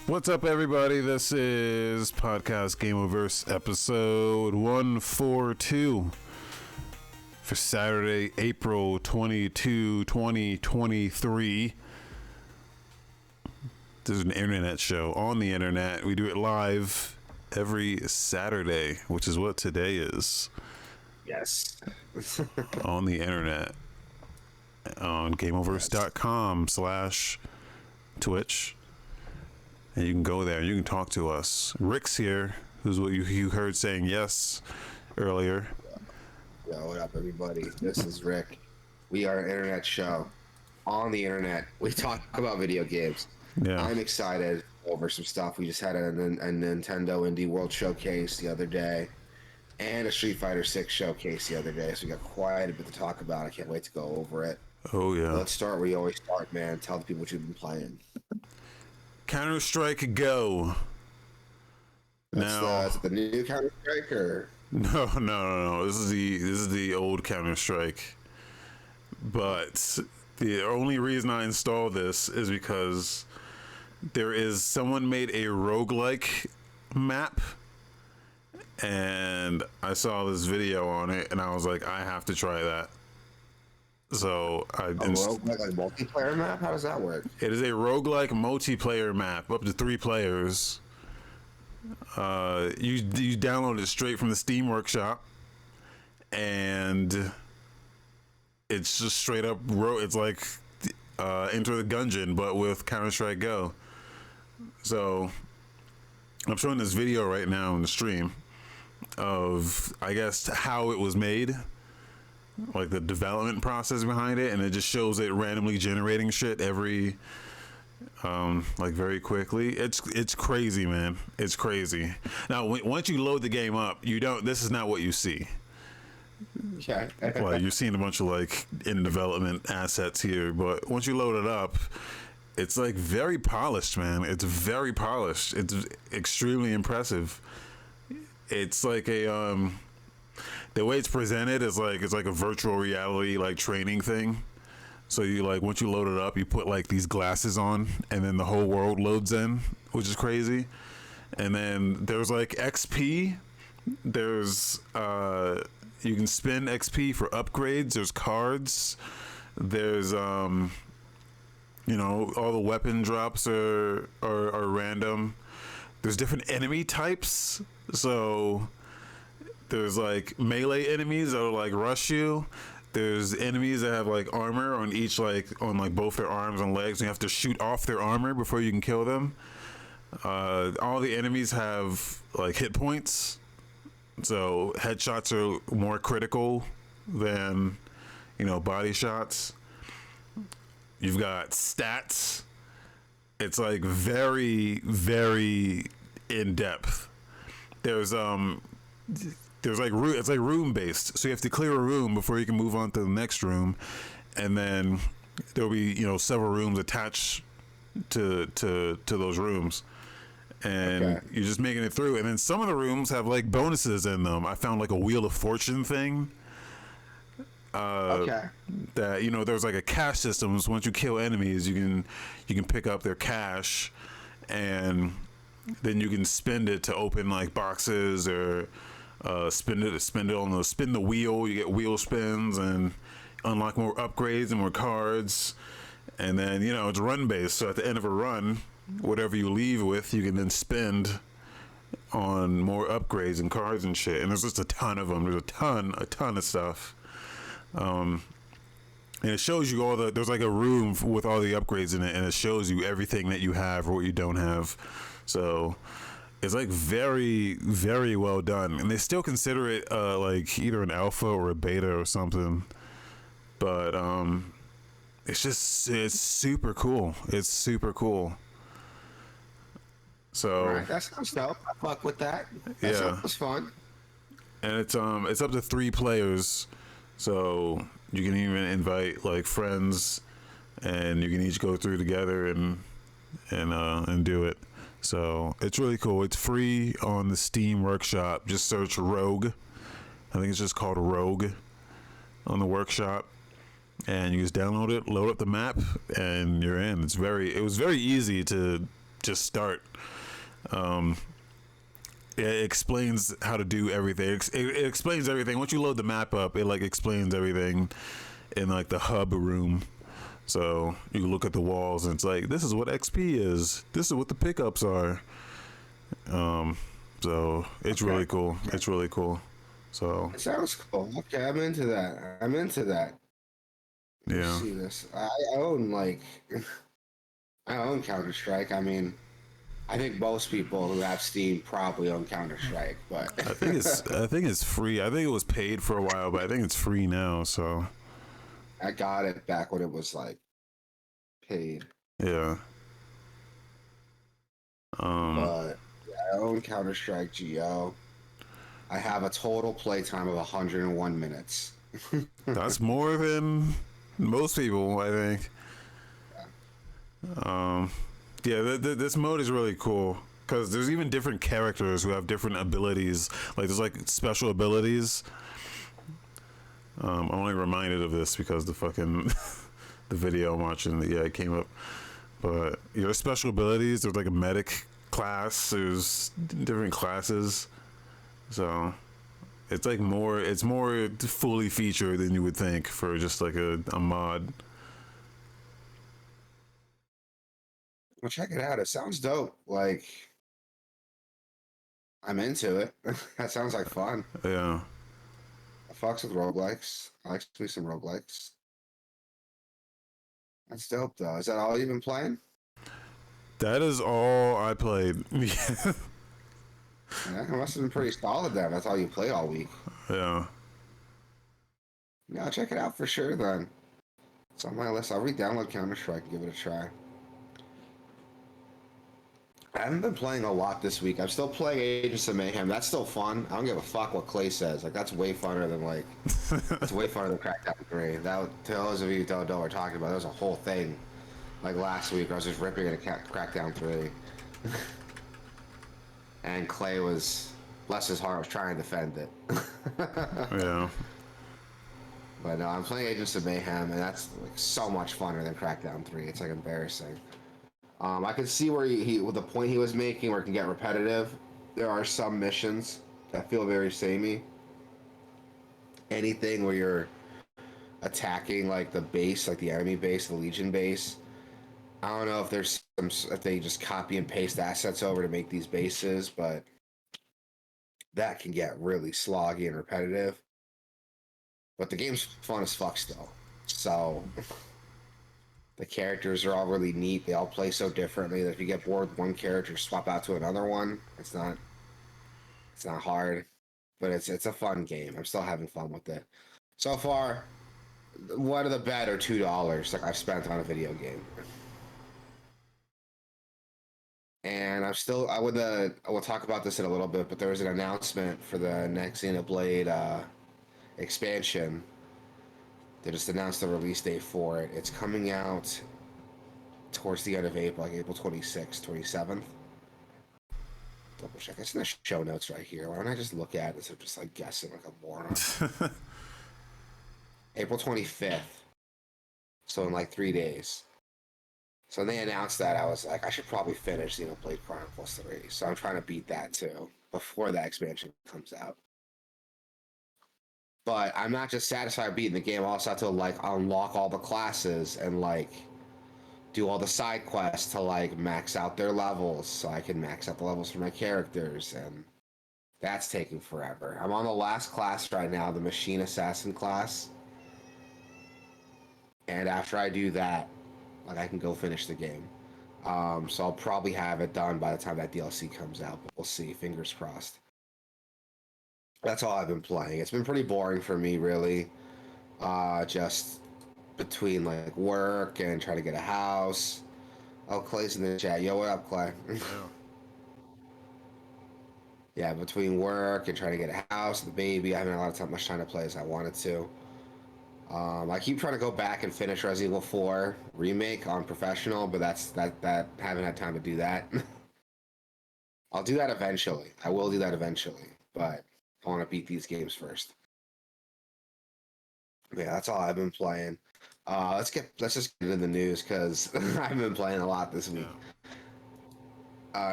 What's up, everybody? This is Podcast Gameoverse episode 142 for Saturday, April 22, 2023. This is an internet show on the internet. We do it live every Saturday, which is what today is. Yes. On the internet on Gameoverse.com/Twitch. And you can go there and you can talk to us. Rick's here, who's what you heard saying yes earlier. Yo, what up, everybody? This is Rick. We are an internet show on the internet. We talk about video games. Yeah. I'm excited over some stuff. We just had a Nintendo Indie World Showcase the other day and a Street Fighter 6 showcase the other day. So we got quite a bit to talk about. I can't wait to go over it. Oh, yeah. Let's start where you always start, man. Tell the people what you've been playing. Counter-Strike Go. Is it the new Counter-Strike or? No. This is the old Counter-Strike. But the only reason I installed this is because someone made a roguelike map, and I saw this video on it, and I was like, I have to try that. So roguelike, like multiplayer map? How does that work? It is a roguelike multiplayer map, up to 3 players. You download it straight from the Steam Workshop, and it's just straight up it's like Enter the Gungeon, but with Counter-Strike Go. So I'm showing this video right now in the stream of, I guess, how it was made, like the development process behind it, and it just shows it randomly generating shit every like very quickly. It's crazy, man. It's crazy. Now once you load the game up, this is not what you see. Okay. Well, you're seeing a bunch of like in development assets here, but once you load it up, it's like very polished, man. It's very polished. It's extremely impressive. It's like a the way it's presented is like it's like a virtual reality like training thing. So you like once you load it up, you put like these glasses on, and then the whole world loads in, which is crazy. And then there's like XP. There's you can spend XP for upgrades. There's cards. There's all the weapon drops are random. There's different enemy types. So there's like melee enemies that'll like rush you. There's enemies that have like armor on each on both their arms and legs. You have to shoot off their armor before you can kill them. All the enemies have like hit points. So headshots are more critical than, body shots. You've got stats. It's like very, very in depth. There's like it's like room based, so you have to clear a room before you can move on to the next room, and then there'll be several rooms attached to those rooms, and you're just making it through. And then some of the rooms have like bonuses in them. I found like a Wheel of Fortune thing. That there's like a cash system. So once you kill enemies, you can pick up their cash, and then you can spend it to open like boxes or spin the wheel. You get wheel spins and unlock more upgrades and more cards. And then it's run based, so at the end of a run, whatever you leave with, you can then spend on more upgrades and cards and shit. And there's just a ton of them. There's a ton of stuff. And it shows you there's like a room with all the upgrades in it, and it shows you everything that you have or what you don't have. So it's like very, very well done, and they still consider it like either an alpha or a beta or something. But it's super cool. It's super cool. So right, that sounds dope. I fuck with that. That sounds fun. And it's up to 3 players, so you can even invite like friends, and you can each go through together and do it. So it's really cool. It's free on the Steam Workshop. Just search Rogue. I think it's just called Rogue on the Workshop. And you just download it, load up the map, and you're in. It was very easy to just start. It explains how to do everything. It explains everything. Once you load the map up, it like explains everything in like the hub room. So you look at the walls and it's like, this is what XP is. This is what the pickups are. So it's really cool. It's really cool. So it sounds cool. Okay, I'm into that. I'm into that. yeah. See this. I own like I own Counter Strike. I mean, I think most people who have Steam probably own Counter Strike, but I think it's free. I think it was paid for a while, but I think it's free now. So I got it back when it was like paid. yeah. But yeah, I own Counter Strike GO. I have a total playtime of 101 minutes. That's more than most people, I think. Yeah, this mode is really cool because there's even different characters who have different abilities. Like there's like special abilities. I'm only reminded of this because the fucking the video I'm watching, yeah, it came up. But your special abilities, there's like a medic class. There's different classes, so it's more fully featured than you would think for just like a mod. Well, check it out. It sounds dope. Like I'm into it. That sounds like fun. Yeah. I fucks with roguelikes. I like to play some roguelikes. That's dope though. Is that all you've been playing? That is all I played. Yeah. Yeah, it must have been pretty solid then. That's all you played all week. Yeah. Yeah, I'll check it out for sure then. It's on my list. I'll re-download Counter Strike and give it a try. I haven't been playing a lot this week. I'm still playing Agents of Mayhem. That's still fun. I don't give a fuck what Clay says. Like that's way funner than like it's way funner than Crackdown 3. That to those of you who don't know what we're talking about, there was a whole thing like last week. I was just ripping at Crackdown 3. And Clay was, bless his heart, was trying to defend it. Yeah. But no, I'm playing Agents of Mayhem, and that's like so much funner than Crackdown 3. It's like embarrassing. I could see where he with the point he was making, where it can get repetitive. There are some missions that feel very samey. Anything where you're attacking like the base, like the enemy base, the Legion base. I don't know if there's some, if they just copy and paste assets over to make these bases, but that can get really sloggy and repetitive. But the game's fun as fuck still. So the characters are all really neat. They all play so differently that if you get bored with one character, swap out to another one. It's not hard, but it's a fun game. I'm still having fun with it. So far, one of the better $2 like I've spent on a video game. And I will talk about this in a little bit, but there was an announcement for the next Xenoblade expansion. They just announced the release date for it. It's coming out towards the end of April, like April 26th, 27th. Double check. It's in the show notes right here. Why don't I just look at it instead of just like guessing like a moron? April 25th. So in like 3 days. So when they announced that, I was like, I should probably finish Xenoblade Chronicles 3. So I'm trying to beat that too before that expansion comes out. But I'm not just satisfied beating the game. I also have to like unlock all the classes and like do all the side quests to like max out their levels so I can max out the levels for my characters, and that's taking forever. I'm on the last class right now, the Machine Assassin class. And after I do that, like I can go finish the game. So I'll probably have it done by the time that DLC comes out, but we'll see. Fingers crossed. That's all I've been playing. It's been pretty boring for me, really. Just between like work and trying to get a house. Oh, Clay's in the chat. Yo, what up, Clay? Yeah. Yeah, between work and trying to get a house, the baby, I haven't had a lot of time, much time to play as I wanted to. I keep trying to go back and finish Resident Evil 4 remake on professional, but that haven't had time to do that. I'll do that eventually. I will do that eventually, but I want to beat these games first. Yeah, that's all I've been playing. Let's just get into the news because I've been playing a lot this week.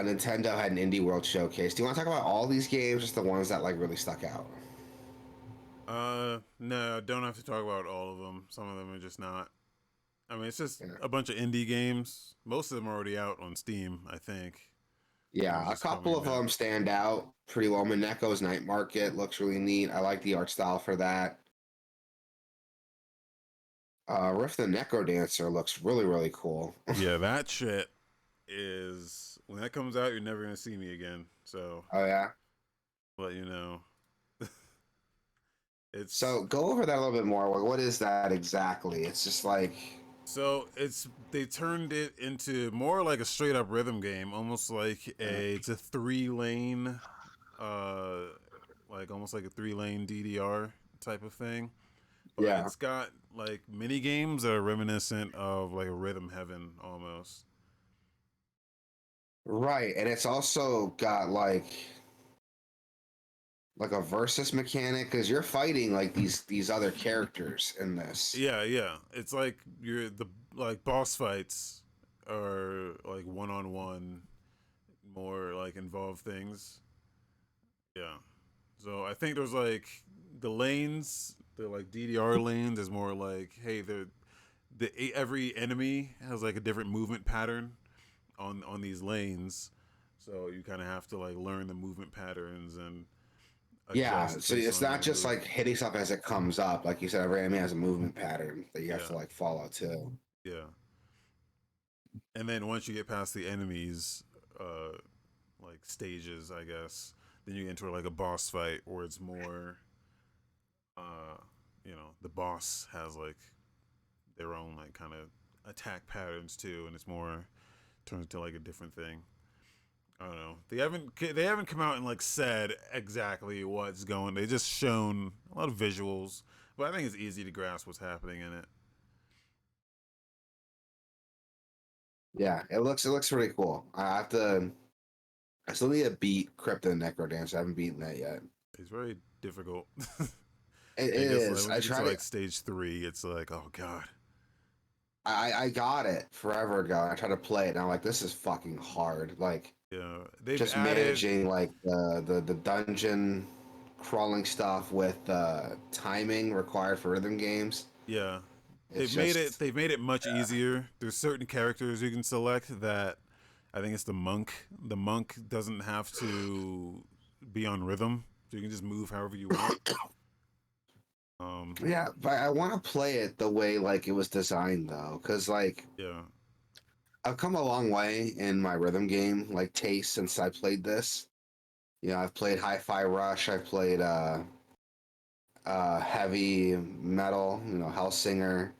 Nintendo had an Indie World Showcase. Do you want to talk about all these games, just the ones that like really stuck out? No, don't have to talk about all of them. Some of them are just not. I mean, it's just Yeah. a bunch of indie games. Most of them are already out on Steam, I think. Some are Yeah, a just couple coming of out. them stand out pretty well. Mineko's Night Market looks really neat. I like the art style for that. Rift the Necro Dancer looks really, really cool. Yeah, that shit is when that comes out, you're never gonna see me again. So, Oh yeah. let you know, it's So go over that a little bit more. What is that exactly? It's just like, it's they turned it into more like a straight up rhythm game, almost like it's a 3 lane, uh, like almost like a 3 lane DDR type of thing. But yeah, it's got like mini games that are reminiscent of like a rhythm heaven almost. right. And it's also got like a versus mechanic because you're fighting like these other characters in this. Yeah, yeah. It's like you're the like boss fights are like one on one, more like involved things. Yeah. So I think there's like the lanes, the like DDR lanes is more like, hey, every enemy has like a different movement pattern on these lanes. So you kind of have to like learn the movement patterns and Yeah, adjust so based it's on their not just move. like hitting stuff as it comes up. Like you said, every enemy has a movement pattern that you have Yeah. to like follow too. Yeah. And then once you get past the enemies, like stages, I guess, then you enter like a boss fight where it's more, uh, the boss has like their own like kind of attack patterns too, and it's more turns into like a different thing. I don't know. They haven't come out and like said exactly what's going. They just shown a lot of visuals, but I think it's easy to grasp what's happening in it. Yeah, it looks really cool. I have to. I still need to beat Crypto Necro Dance. I haven't beaten that yet. It's very difficult. It It gets like is. once I you get to tried it. like stage 3, it's like, oh god. I got it forever ago. I tried to play it, and I'm like, this is fucking hard. Like Yeah, they've just added. managing like the dungeon crawling stuff with timing required for rhythm games. Yeah, It's just they've made it much easier. There's certain characters you can select that I think it's the monk. The monk doesn't have to be on rhythm, so you can just move however you want. Um, yeah, but I want to play it the way like it was designed though, because like yeah, I've come a long way in my rhythm game like taste since I played this. You know, I've played Hi-Fi Rush. I've played heavy metal. You know, Hellsinger.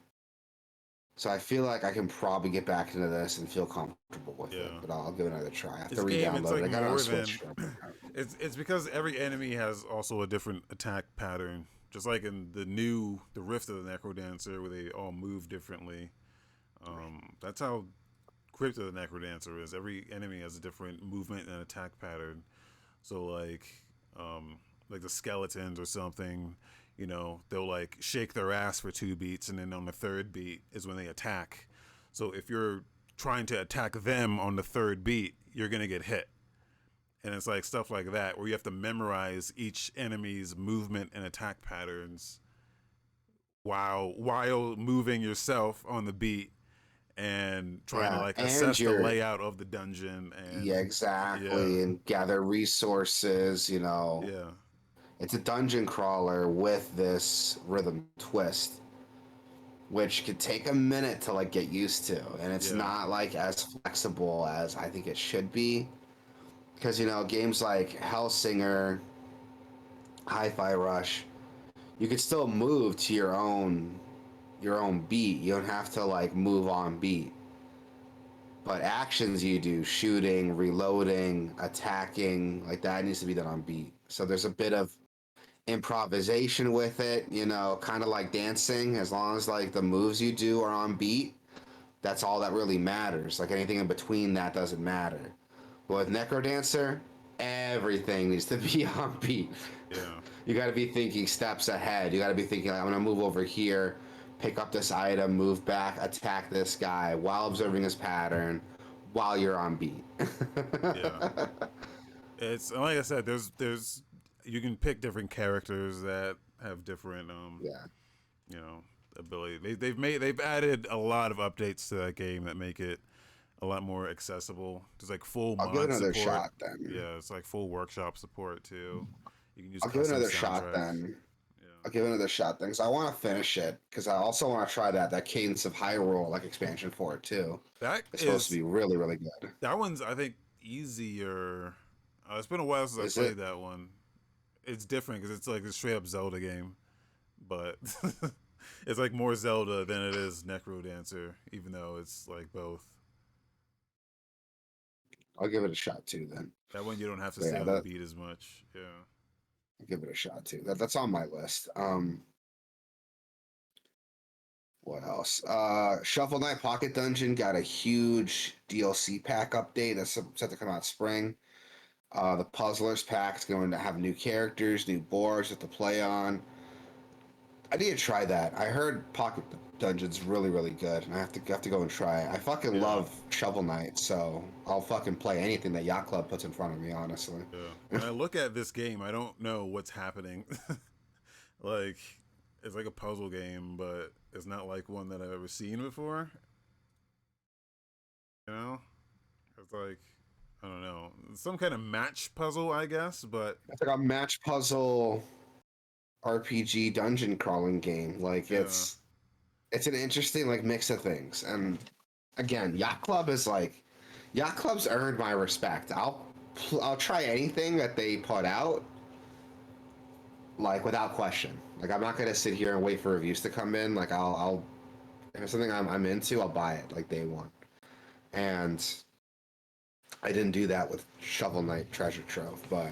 So I feel like I can probably get back into this and feel comfortable with it. yeah. But I'll give it another try. I have to This game, it's re-download it. like I got it on more Switch. than. It's because every enemy has also a different attack pattern. Just like in the Rift of the Necrodancer, where they all move differently. That's how Crypt of the Necrodancer is. Every enemy has a different movement and attack pattern. So like the skeletons or something, they'll like shake their ass for 2 beats, and then on the third beat is when they attack. So if you're trying to attack them on the third beat, you're gonna get hit. And it's like stuff like that where you have to memorize each enemy's movement and attack patterns while moving yourself on the beat and trying to Yeah, like and assess the you're layout of the dungeon. yeah, And yeah, exactly, and gather resources. You know, yeah, it's a dungeon crawler with this rhythm twist, which could take a minute to like get used to, and it's yeah, not like as flexible as I think it should be. Because you know, games like Hellsinger, Hi-Fi Rush, you could still move to your own beat. You don't have to like move on beat. But actions you do, shooting, reloading, attacking, like that needs to be done on beat. So there's a bit of improvisation with it, you know, kind of like dancing. As long as like the moves you do are on beat, that's all that really matters. Like anything in between that doesn't matter. But with Necrodancer, everything needs to be on beat. yeah, You got to be thinking steps ahead. You got to be thinking, like, I'm going to move over here, pick up this item, move back, attack this guy while observing his pattern. while you're on beat. Yeah. It's like I said, there's you can pick different characters that have different Yeah, you know ability. They've added a lot of updates to that game that make it a lot more accessible. There's like full I'll give it mod another support. shot then. Yeah, it's like full workshop support too. You can use I'll give it custom another shot soundtracks. then. Yeah, I'll give it another shot then, because I want to finish it. Because I also want to try that Cadence of Hyrule like expansion for it too. that It's supposed to is be really really good. that one's I think easier. It's been a while since I Is it? played that one. It's different because it's like a straight up Zelda game, but it's like more Zelda than it is Necro Dancer, even though it's like both. I'll give it a shot too then. That one you don't have to But stay yeah, on the that beat as much. Yeah. I'll give it a shot too. That's on my list. What else? Shovel Knight Pocket Dungeon got a huge DLC pack update that's set to come out spring. The Puzzlers pack's going to have new characters, new boards to play on. I need to try that. I heard Pocket Dungeon's really, really good, and I have to go and try it. I fucking Yeah. love Shovel Knight, so I'll fucking play anything that Yacht Club puts in front of me, honestly. Yeah. When I look at this game, I don't know what's happening. Like, it's like a puzzle game, but it's not like one that I've ever seen before. You know? It's like, I don't know, some kind of match puzzle, I guess, but It's like a match puzzle RPG dungeon crawling game. Like yeah. it's an interesting like mix of things. And again, Yacht Club's earned my respect. I'll try anything that they put out, like without question. Like I'm not gonna sit here and wait for reviews to come in. Like I'll if it's something I'm into, I'll buy it like day one. And I didn't do that with Shovel Knight Treasure Trove, but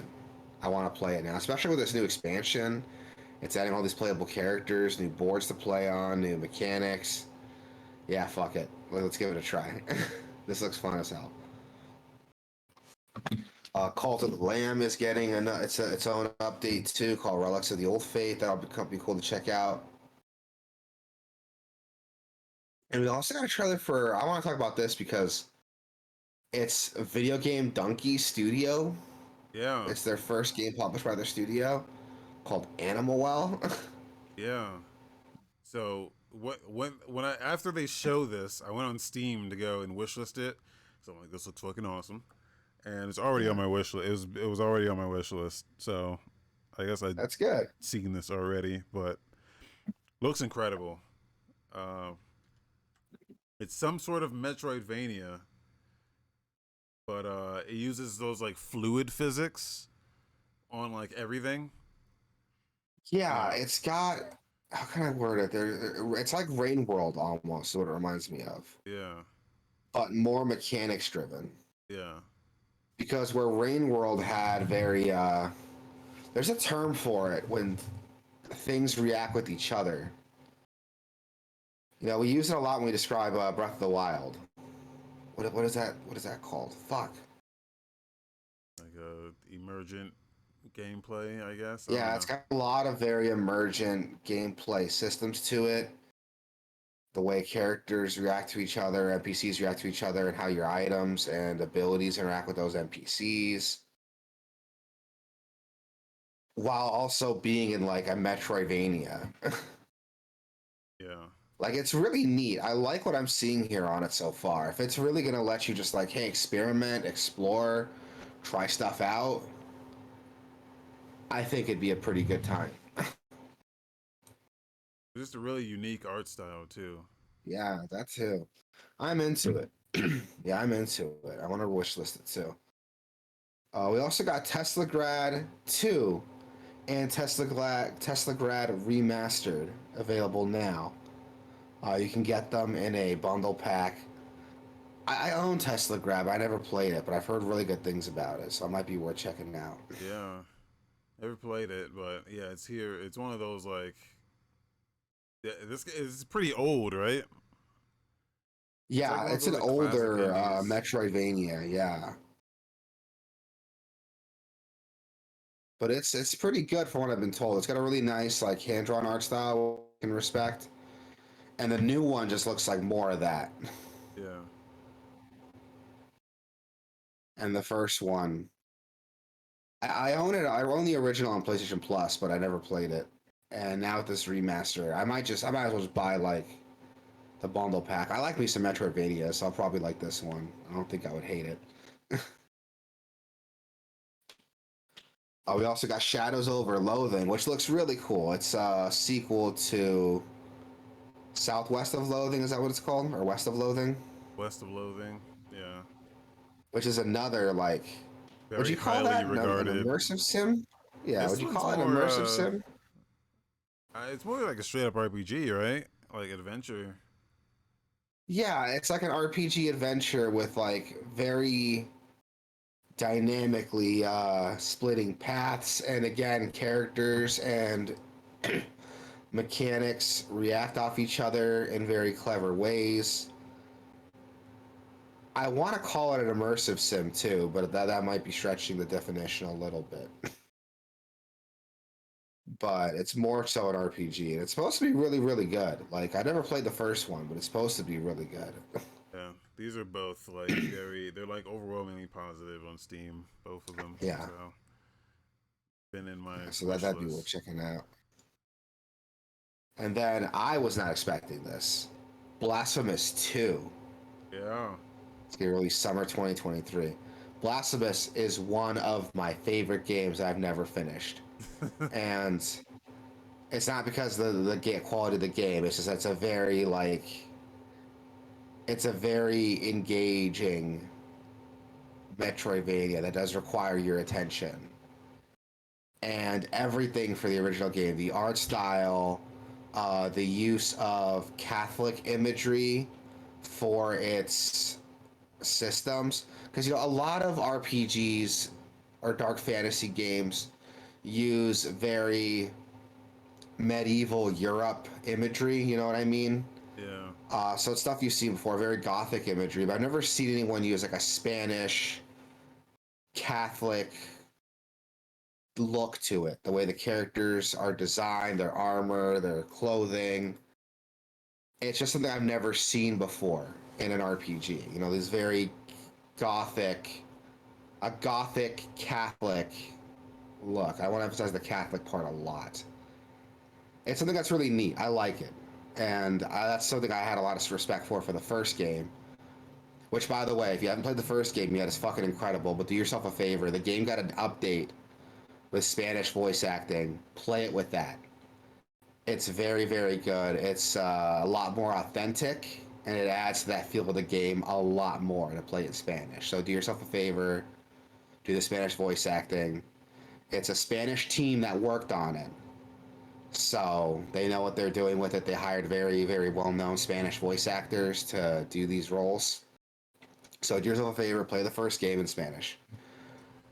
I want to play it now, especially with this new expansion. It's adding all these playable characters, new boards to play on, new mechanics. Yeah, fuck it. Let's give it a try. This looks fun as hell. Cult of the Lamb is getting its own update too, called Relics of the Old Faith. Be cool to check out. And we also got a trailer for. I want to talk about this because it's a video game Donkey Studio. Yeah. It's their first game published by their studio called Animal Well. Yeah. So when I after they show this, I went on Steam to go and wishlist it. So I'm like, this looks fucking awesome, and it's already on Yeah, my wish list. It was already on my wish list. So I guess I'd that's good. seen this already, but looks incredible. Uh, it's some sort of Metroidvania, but it uses those like fluid physics on like everything. Yeah, Uh, it's got. How can I word it? It's like Rain World almost. What it reminds me of, yeah, but more mechanics driven. yeah, Because where Rain World had very, there's a term for it when things react with each other. You know, we use it a lot when we describe Breath of the Wild. What is that? What is that called? Fuck. like emergent gameplay, I guess. I don't Yeah, it's know. got a lot of very emergent gameplay systems to it. The way characters react to each other, NPCs react to each other, and how your items and abilities interact with those NPCs, while also being in like a Metroidvania. Yeah, Like it's really neat. I like what I'm seeing here on it so far. If it's really gonna let you just like, hey, experiment, explore, try stuff out, I think it'd be a pretty good time. just a really unique art style too. Yeah, that too. I'm into it. Yeah, I'm into it. I want to wish list it too. We also got Tesla Grad 2 and Tesla Grad Remastered available now. You can get them in a bundle pack. I own Tesla Grad. I never played it, but I've heard really good things about it, so it might be worth checking out. Yeah, never played it, but yeah, it's here. It's one of those like, yeah, this is pretty old, right? It's like Yeah, one of it's those an like classic older indies. Metroidvania. Yeah, but it's pretty good from what I've been told. It's got a really nice like hand drawn art style in respect, and the new one just looks like more of that. Yeah, and the first one. I own it. I own the original on PlayStation Plus, but I never played it. And now with this remaster, I might as well just buy like the bundle pack. I like me some Metroidvania, so I'll probably like this one. I don't think I would hate it. We also got Shadows Over Loathing, which looks really cool. It's a sequel to Southwest of Loathing, is that what it's called? Or West of Loathing? West of Loathing, yeah, Which is another, like, would very you call highly that an regarded. immersive sim? Yeah, would This you one's call it an more, immersive sim? it's more like a straight up RPG, right? Like adventure. Yeah, it's like an RPG adventure with, like, very dynamically splitting paths, and again, characters and mechanics react off each other in very clever ways. I want to call it an immersive sim too, but that might be stretching the definition a little bit. But it's more so an RPG, and it's supposed to be really, really good. Like, I never played the first one, but it's supposed to be really good. Yeah, these are both like they're like overwhelmingly positive on Steam, both of them. Yeah, So been in my so wish that'd be worth list. checking out. And then I was not expecting this. Blasphemous 2. Yeah. It's getting released summer 2023. Blasphemous is one of my favorite games I've never finished. And it's not because the quality of the game. It's just it's a very like it's a very engaging Metroidvania that does require your attention. And everything for the original game, the art style, the use of Catholic imagery for its systems, because a lot of RPGs or dark fantasy games use very medieval Europe imagery. You know what I mean? Yeah. So it's stuff you've seen before, very gothic imagery, but I've never seen anyone use like a Spanish Catholic look to it. The way the characters are designed, their armor, their clothing. It's just something I've never seen before in an RPG. These very gothic, a gothic Catholic look. I want to emphasize the Catholic part a lot. It's something that's really neat. I like it. And that's something I had a lot of respect for the first game. Which, by the way, if you haven't played the first game yet, it's fucking incredible. But do yourself a favor. The game got an update with Spanish voice acting. Play it with that. It's very, very good. It's a lot more authentic, and it adds to that feel of the game a lot more to play it in Spanish. So do yourself a favor. Do the Spanish voice acting. It's a Spanish team that worked on it. So they know what they're doing with it. They hired very, very well-known Spanish voice actors to do these roles. So do yourself a favor, play the first game in Spanish.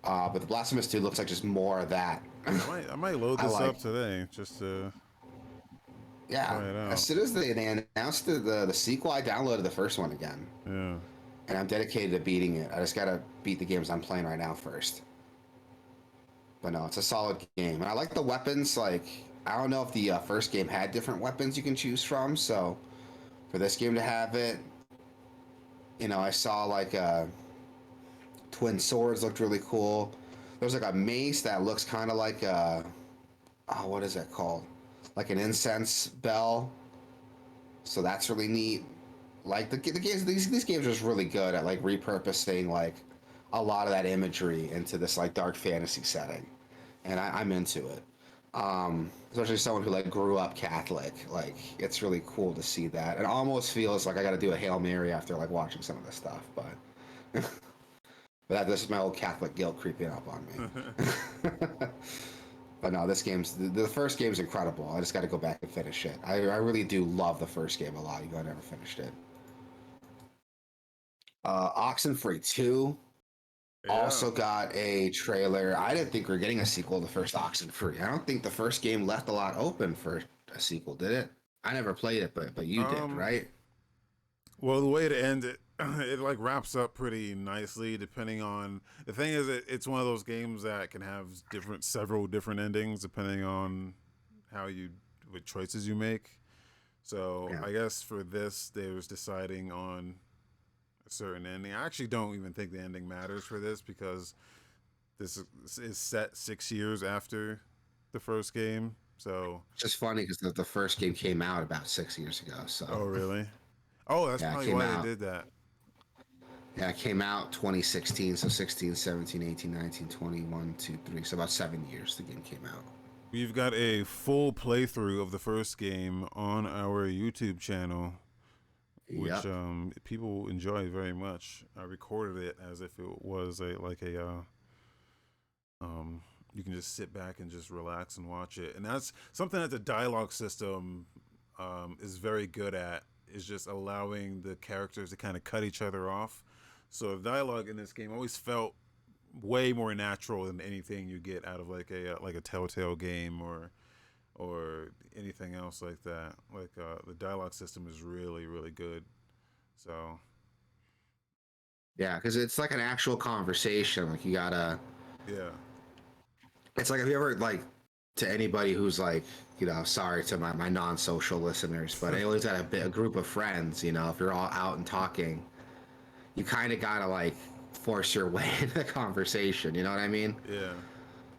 But the Blasphemous 2 looks like just more of that. I might load I this like. up today just to Yeah, try it as out. soon as they announced the sequel, I downloaded the first one again. Yeah. And I'm dedicated to beating it. I just gotta beat the games I'm playing right now first. But no, it's a solid game. And I like the weapons. Like, I don't know if the first game had different weapons you can choose from. So for this game to have it, I saw like twin swords looked really cool. There's like a mace that looks kind of like what is that called? Like an incense bell. So that's really neat. Like the games, these games are just really good at like repurposing like a lot of that imagery into this like dark fantasy setting, and I'm into it. Especially someone who like grew up Catholic, like it's really cool to see that. It almost feels like I got to do a Hail Mary after like watching some of this stuff, but this is my old Catholic guilt creeping up on me. But no, this game's the first game's incredible. I just got to go back and finish it. I really do love the first game a lot. You know, I never finished it. Oxenfree 2 Yeah. also got a trailer. I didn't think we were getting a sequel to the first Oxenfree. I don't think the first game left a lot open for a sequel, did it? I never played it, but you did, Um. right? Well, the way to end it, it like wraps up pretty nicely. Depending on the thing is, it's one of those games that can have several different endings depending on how you, what choices you make. So Yeah. I guess for this, they was deciding on a certain ending. I actually don't even think the ending matters for this because is set 6 years after the first game. So, It's just funny because the first game came out about 6 years ago. oh So really? Oh, that's yeah, it probably came why they out. did that. Yeah, it came out 2016. So 16, 17, 18, 19, 21, 2, 3. So about 7 years the game came out. We've got a full playthrough of the first game on our YouTube channel, which Yep. people enjoy very much. I recorded it as if it was um you can just sit back and just relax and watch it. And that's something that the dialogue system is very good at, is just allowing the characters to kind of cut each other off. So the dialogue in this game always felt way more natural than anything you get out of like a Telltale game or anything else like that. Like the dialogue system is really really good. So Yeah, because it's like an actual conversation. Like you gotta. yeah, It's like, have you ever like, to anybody who's like, sorry to my non-social listeners, but anybody's got a group of friends, if you're all out and talking, you kind of gotta like force your way into the conversation. You know what I mean? yeah,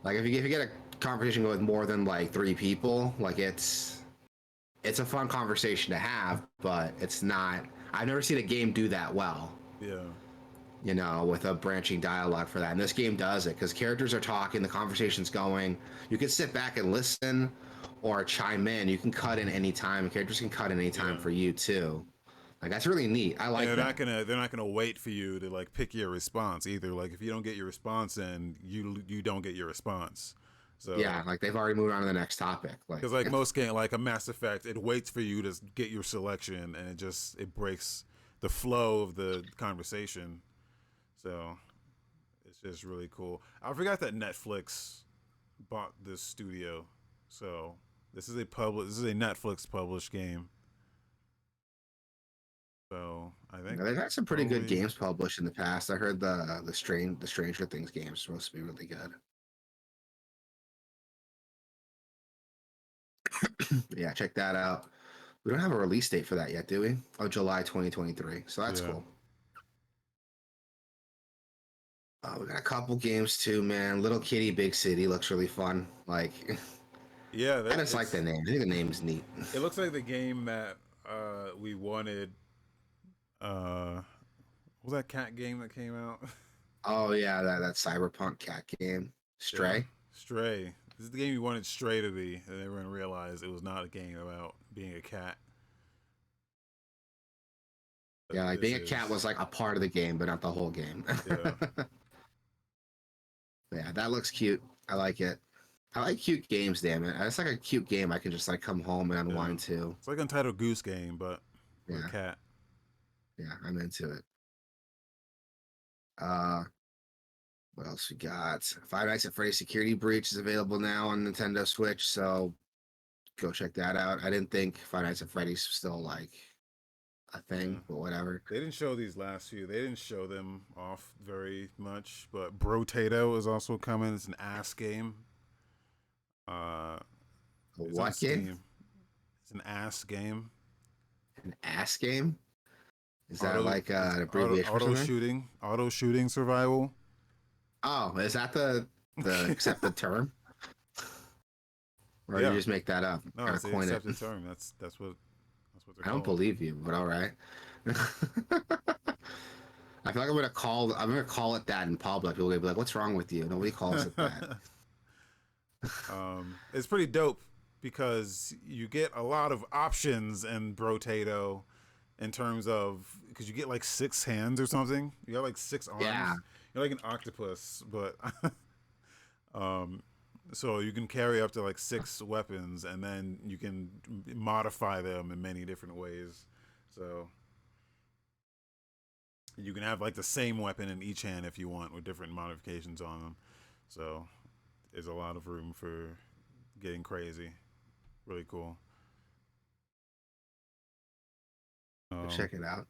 Like if you get a conversation with more than like three people, like it's a fun conversation to have, but it's not. I've never seen a game do that well. yeah, With a branching dialogue for that. And this game does it because characters are talking, the conversation's going. You can sit back and listen or chime in. You can cut in any time. Characters can cut in any time yeah. for you too. Like that's really neat. I And like that. they're not gonna wait for you to like pick your response either. Like if you don't get your response in, you don't get your response. So Yeah, like they've already moved on to the next topic. Like because like most game, like a Mass Effect, it waits for you to get your selection, and it breaks the flow of the conversation. So it's just really cool. I forgot that Netflix bought this studio, so this is a Netflix published game. So I think they've had some pretty good probably games published in the past. I heard the Stranger Things game is supposed to be really good. Yeah, check that out. We don't have a release date for that yet, do we? Oh, July 2023. So that's yeah. cool. We got a couple games too, man. Little Kitty, Big City looks really fun. Like, Yeah, I that just like the name. I think the name's neat. it looks like the game that we wanted. What was that cat game that came out? Oh yeah, that cyberpunk cat game, Yeah, Stray. Stray. This is the game you wanted Stray to be, and everyone realized it was not a game about being a cat. But Yeah, like this being a cat is. was like a part of the game, but not the whole game. Yeah, Yeah, that looks cute. I like it. I like cute games. Damn it, it's like a cute game I can just like come home and yeah. unwind to. It's like Untitled Goose Game, but with a Yeah, cat. yeah, I'm into it. Uh, what else we got? Five Nights at Freddy's Security Breach is available now on Nintendo Switch, so go check that out. I didn't think Five Nights at Freddy's was still like a Yeah. thing, but whatever. They didn't show these last few. They didn't show them off very much. But Brotato is also coming. It's an ass game. Uh, A it's on what game? Steam. It's an ass game. An ass game? Is that like It's an abbreviation for something? auto shooting survival. Oh, is that the accepted term? Or you Yeah, just make that up, no, kind it's of the coin it? accepted term. That's what they're I don't called. believe you, but all right. I feel like I'm gonna call it that in public. People are gonna be like, "What's wrong with you?" Nobody calls it that. It's pretty dope because you get a lot of options in Brotato in terms of because you get like 6 hands or something. You got like 6 arms. Yeah, You're like an octopus, but um, so you can carry up to like 6 weapons, and then you can modify them in many different ways. So you can have like the same weapon in each hand if you want, with different modifications on them. So there's a lot of room for getting crazy. Really cool. Um, check it out.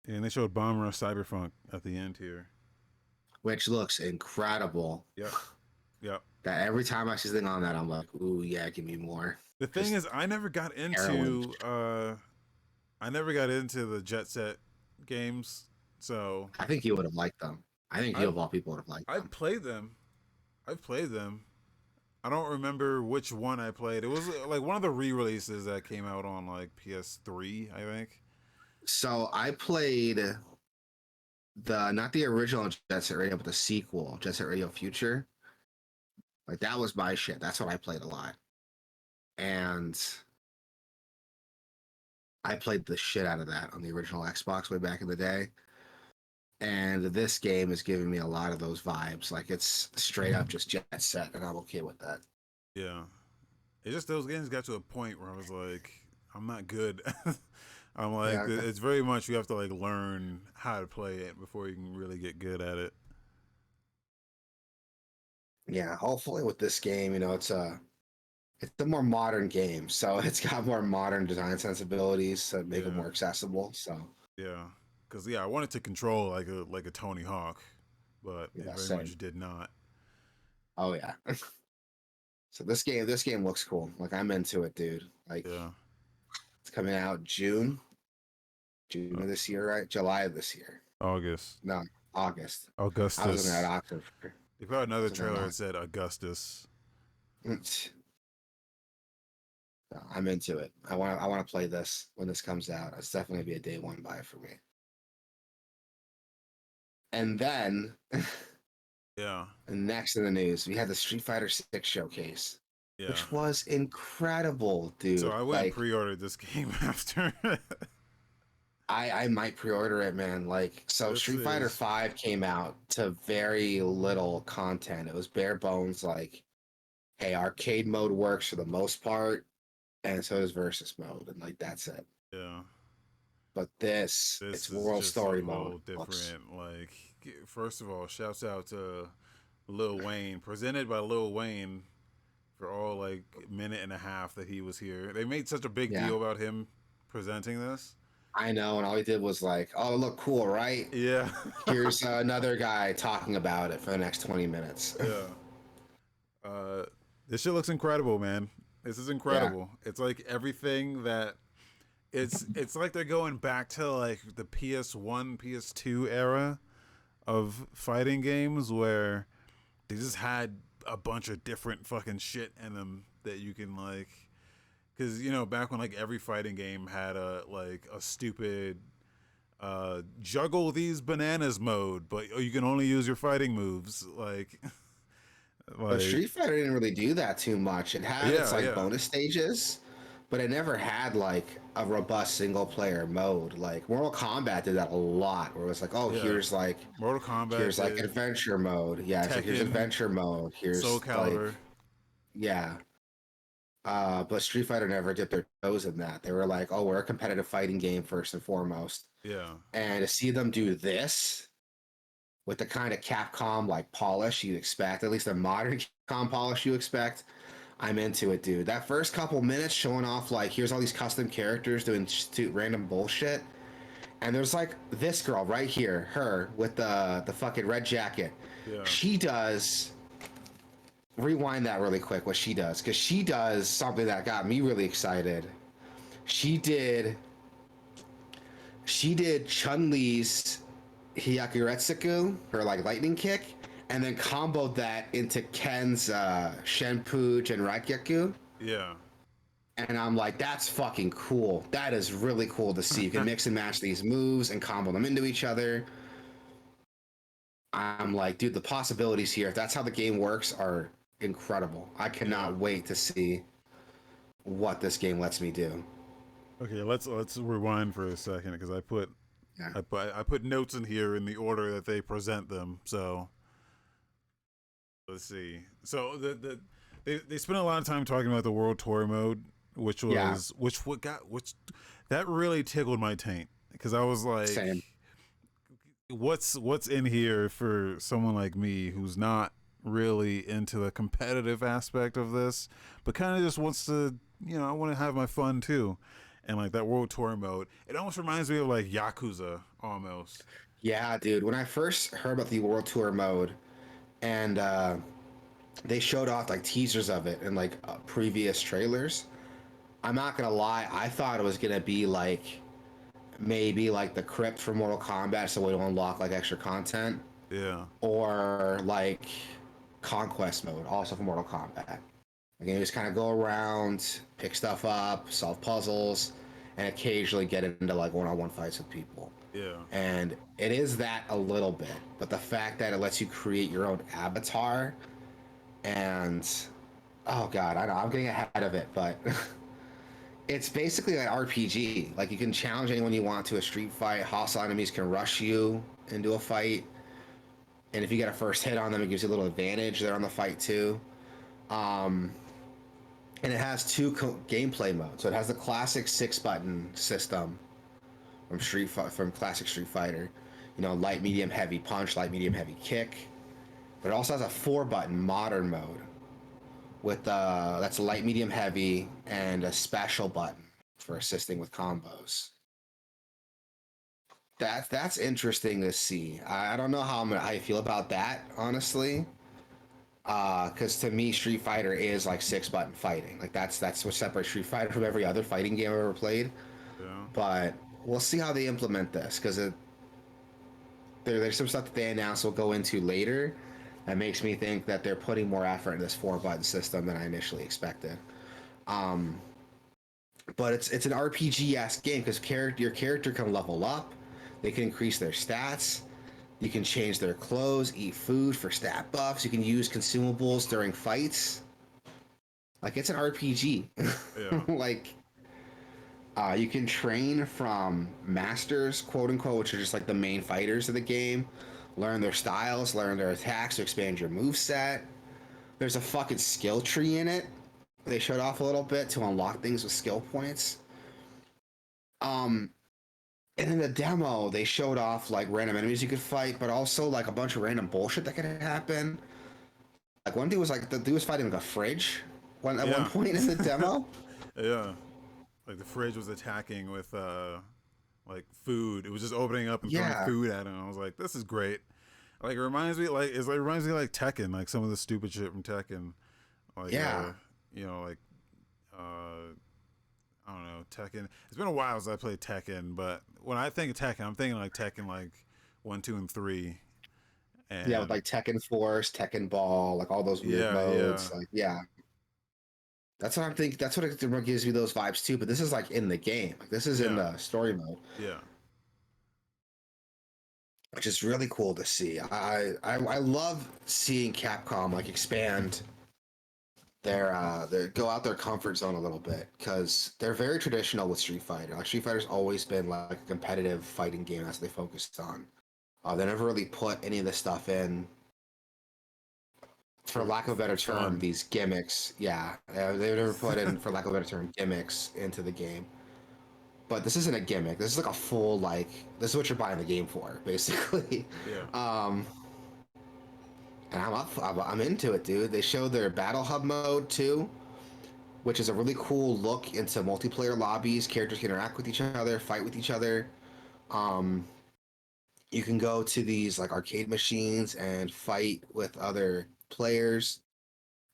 and they showed Bomb Rush Cyberpunk at the end here. Which looks incredible. Yep. Yep. That every time I see something on that, I'm like, "Ooh, yeah, give me more." The thing Just is, heroin. I never got into the Jet Set games. So I think he would have liked them. I think he I've of all people would have liked I've them. played them. I've played them. I don't remember which one I played. It was like one of the re-releases that came out on like PS3, I think. So I played the not the original Jet Set Radio, but the sequel, Jet Set Radio Future. Like that was my shit. That's what I played a lot. And I played the shit out of that on the original Xbox way back in the day. And this game is giving me a lot of those vibes. Like it's straight up just Jet Set, and I'm okay with that. Yeah. It's just those games got to a point where I was like, I'm not good. I'm like, Yeah, it's very much you have to like learn how to play it before you can really get good at it. yeah. Hopefully with this game, it's a more modern game, so it's got more modern design sensibilities to make it Yeah, more accessible. So yeah. Because I wanted to control like a Tony Hawk, but it yeah, very same. much did not. Oh yeah. So this game looks cool. Like I'm into it, dude. Like Yeah. it's coming out June Uh, of this year, right? July of this year. August. No, August. I was looking at Augustus. October. They put out I another was looking trailer at that said Augustus. October. I'm into it. I want to play this when this comes out. It's definitely gonna be a day one buy for me. And then Yeah. next in the news, we had the Street Fighter 6 showcase, Yeah. which was incredible, So dude. I went and Like pre-ordered this game after. I might pre-order it, man. Like so This Street Fighter is 5 came out to very little content. It was bare bones like, hey, arcade mode works for the most part, and so does versus mode, and like that's it. yeah. But this, This it's is world just a story mode. whole Looks different. Like, first of all, shouts out to Lil Wayne, presented by Lil Wayne for all like minute and a half that he was here. They made such a big yeah, deal about him presenting this. I know, and all he did was like, oh, look cool, right? Yeah. Here's another guy talking about it for the next 20 minutes. Yeah. Uh, this shit looks incredible, man. This is Yeah, incredible. It's like everything that it's like they're going back to like the PS1, PS2 era of fighting games where they just had a bunch of different fucking shit in them that you can like cuz back when like every fighting game had a stupid juggle these bananas mode, but you can only use your fighting moves like but like Street Fighter didn't really do that too much. It had its yeah, like yeah. bonus stages, but it never had like a robust single player mode. Like Mortal Kombat did that a lot, where it was like, oh, Yeah. Mortal Kombat here's like did, adventure mode. Yeah, it's like here's Tekken, adventure mode. Soul Here's like Calibur. yeah. But Street Fighter never dipped their toes in that. They were like, oh, we're a competitive fighting game first and foremost. Yeah. And to see them do this with the kind of Capcom like polish you'd expect, at least the modern Capcom polish you expect, I'm into it, dude. That first couple minutes showing off like here's all these custom characters doing random bullshit, and there's like this girl right here, her with the fucking red jacket. Yeah. She does. Rewind that really quick. What she does, because she does something that got me really excited. She did. She did Chun Li's Hyakuretsuku, her like lightning kick, and then comboed that into Ken's Shenpu Genraikyaku. Yeah. And I'm like, that's fucking cool. That is really cool to see. You can mix and match these moves and combo them into each other. I'm like, dude, the possibilities here, if that's how the game works, are incredible. I Yeah. cannot wait to see what this game lets me do. Okay, let's rewind for a second because Yeah. I put notes in here in the order that they present them. So let's see. So they spent a lot of time talking about the world tour mode, which Yeah. was which that really tickled my taint because I was like, Same. what's in here for someone like me who's not really into the competitive aspect of this, but kind of just wants to, I want to have my fun too. And like that world tour mode, it almost reminds me of like Yakuza almost. Yeah, dude. When I first heard about the World Tour mode and they showed off like teasers of it and like previous trailers, I'm not gonna lie, I thought it was gonna be like maybe like the crypt for Mortal Kombat, so we don't unlock like extra content, Yeah. or like conquest mode, also for Mortal Kombat. Like you just kind of go around, pick stuff up, solve puzzles, and occasionally get into like one-on-one fights with people. Yeah. And it is that a little bit, but the fact that it lets you create your own avatar and oh god, I know I'm getting ahead of it, but it's basically an RPG. Like you can challenge anyone you want to a street fight. Hostile enemies can rush you into a fight, and if you get a first hit on them, it gives you a little advantage there on the fight too. Um, and it has two gameplay modes. So it has the classic 6-button system from classic Street Fighter. You know, light, medium, heavy punch, light, medium, heavy kick. But it also has a 4-button modern mode with that's light, medium, heavy, and a special button for assisting with combos. That's interesting to see. I don't know how I feel about that, honestly. Because to me, Street Fighter is like 6-button fighting. Like that's what separates Street Fighter from every other fighting game I've ever played. Yeah. But we'll see how they implement this, because there's some stuff that they announced we'll go into later that makes me think that they're putting more effort in this 4-button system than I initially expected. Um, but it's an RPG-esque game because your character can level up, they can increase their stats, you can change their clothes, eat food for stat buffs, you can use consumables during fights. Like it's an RPG. Yeah. Like you can train from masters, quote unquote, which are just like the main fighters of the game. Learn their styles, learn their attacks to expand your move set. There's a fucking skill tree in it. They showed off a little bit to unlock things with skill points. Um, and in the demo, they showed off like random enemies you could fight, but also like a bunch of random bullshit that could happen. Like one dude was like the dude was fighting like a fridge at one Yeah. point in the demo. Yeah. Like the fridge was attacking with like food. It was just opening up and throwing Yeah, food at him. I was like, this is great. Like it reminds me like Tekken, like some of the stupid shit from Tekken. Like yeah. like I don't know, Tekken. It's been a while since I played Tekken, but when I think of Tekken, I'm thinking like Tekken like 1, 2, and 3. Yeah, with And like Tekken Force, Tekken Ball, like all those weird yeah, yeah, modes. Like, yeah, that's what I'm thinking. That's what it gives me those vibes too. But this is like in the game. Like this is in yeah, the story mode, yeah. which is really cool to see. I love seeing Capcom like expand their go out their comfort zone a little bit, because they're very traditional with Street Fighter. Like Street Fighter's always been like a competitive fighting game. That's what they focused on. They never really put any of this stuff in, for lack of a better term, Fun. these gimmicks. Yeah, they never put in, for lack of a better term, gimmicks into the game. But this isn't a gimmick. This is like a full, like, this is what you're buying the game for, basically. Yeah. Um, and I'm into it, dude. They showed their Battle Hub mode too, which is a really cool look into multiplayer lobbies. Characters can interact with each other, fight with each other. Um, you can go to these like arcade machines and fight with other players.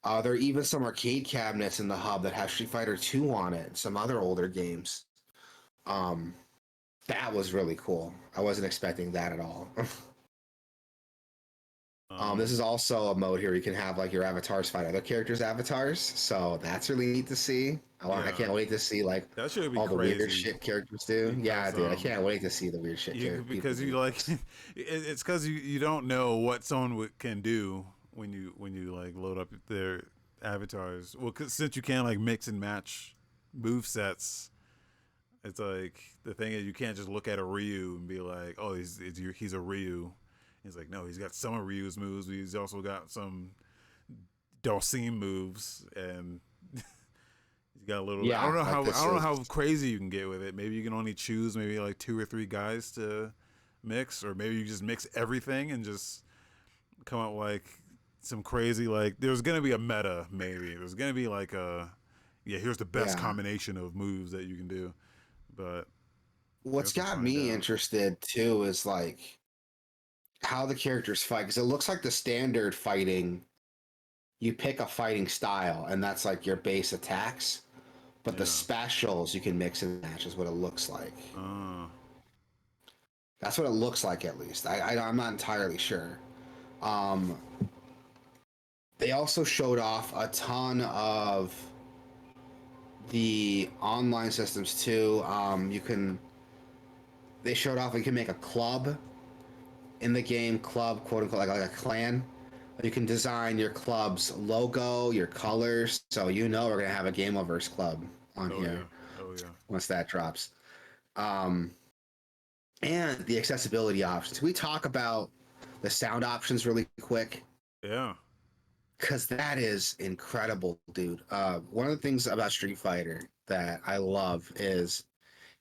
There are even some arcade cabinets in the hub that have Street Fighter 2 on it and some other older games. Um, that was really cool. I wasn't expecting that at all. This is also a mode here where you can have like your avatars fight other characters' avatars, so that's really neat to see. I Yeah. can't wait to see like That should be all the weird crazy shit characters do. Yeah, because dude, I can't wait to see the weird shit people because you do. like it's because you don't know what someone can do when you like load up their avatars. Well, since you can like mix and match move sets, it's like the thing is you can't just look at a Ryu and be like, oh, he's a Ryu. He's like, no, he's got some of Ryu's moves, but he's also got some Dhalsim moves, and he's got a little. Yeah, like I this don't know is. how crazy you can get with it. Maybe you can only choose maybe like 2 or 3 guys to mix, or maybe you just mix everything and just come out like some crazy like. There's gonna be a meta. Maybe there's gonna be like a here's the best Yeah. combination of moves that you can do, but I What's guess we'll got find me out. interested too is like how the characters fight, because it looks like the standard fighting, you pick a fighting style and that's like your base attacks, but the Yeah. specials you can mix and match is what it looks like. Uh, That's what it looks like, at least. I'm not entirely sure. Um, they also showed off a ton of the online systems too. You can They showed off you can make a club in the game, club quote unquote, like a clan. You can design your club's logo, your colors, so you know we're gonna have a Gameoverse club on Oh here yeah. Oh yeah. once that drops. Um, and the accessibility options. Can we talk about the sound options really quick? Yeah. Because that is incredible, dude. One of the things about Street Fighter that I love is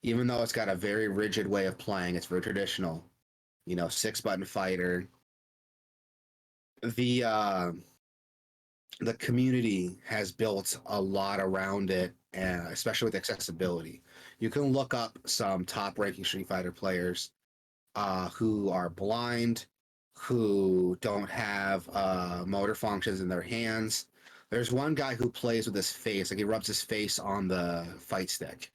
even though it's got a very rigid way of playing, it's very traditional. You know, 6 button fighter. The uh, the community has built a lot around it, especially with accessibility. You can look up some top ranking Street Fighter players who are blind, who don't have motor functions in their hands. There's one guy who plays with his face, like he rubs his face on the fight stick.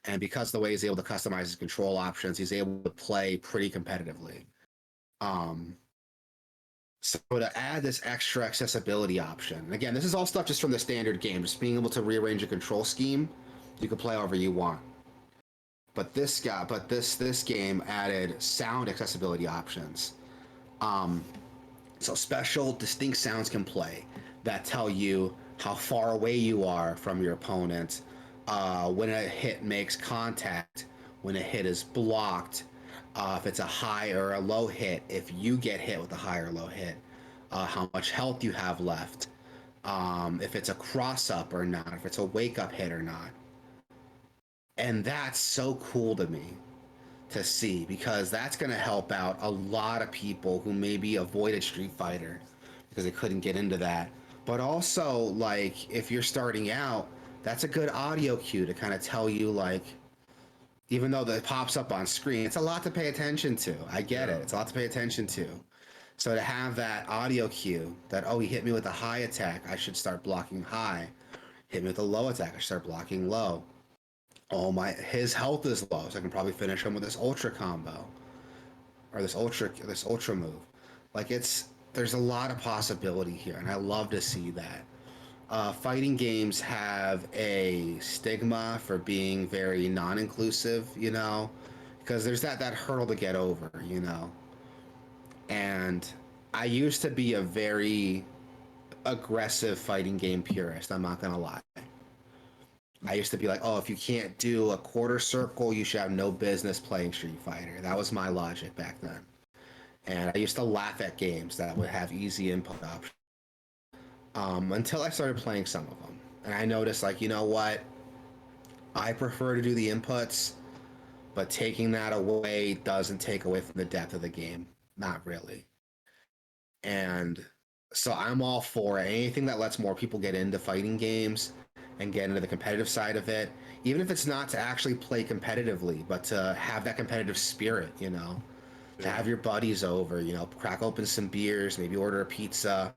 And because of the way he's able to customize his control options, he's able to play pretty competitively. Um, so to add this extra accessibility option, and again, this is all stuff just from the standard game, just being able to rearrange a control scheme, you can play however you want. But this game added sound accessibility options. Um, so special, distinct sounds can play that tell you how far away you are from your opponent, when a hit makes contact, when a hit is blocked, if it's a high or a low hit, if you get hit with a high or low hit, how much health you have left, if it's a cross up or not, if it's a wake up hit or not. And that's so cool to me to see because that's going to help out a lot of people who maybe avoided Street Fighter because they couldn't get into that. But also, like, if you're starting out, that's a good audio cue to kind of tell you, like, even though that pops up on screen, it's a lot to pay attention to. I get Yeah. it. It's a lot to pay attention to. So to have that audio cue that, oh, he hit me with a high attack, I should start blocking high. Hit me with a low attack, I should start blocking low. Oh my, his health is low, so I can probably finish him with this ultra combo or this ultra move. Like there's a lot of possibility here, and I love to see that. Fighting games have a stigma for being very non-inclusive, because there's that hurdle to get over, And I used to be a very aggressive fighting game purist. I'm not gonna lie. I used to be like, oh, if you can't do a quarter circle, you should have no business playing Street Fighter. That was my logic back then. And I used to laugh at games that would have easy input options, until I started playing some of them. And I noticed, like, you know what? I prefer to do the inputs, but taking that away doesn't take away from the depth of the game. Not really. And so I'm all for it. Anything that lets more people get into fighting games and get into the competitive side of it, even if it's not to actually play competitively, but to have that competitive spirit, to Yeah. have your buddies over, crack open some beers, maybe order a pizza,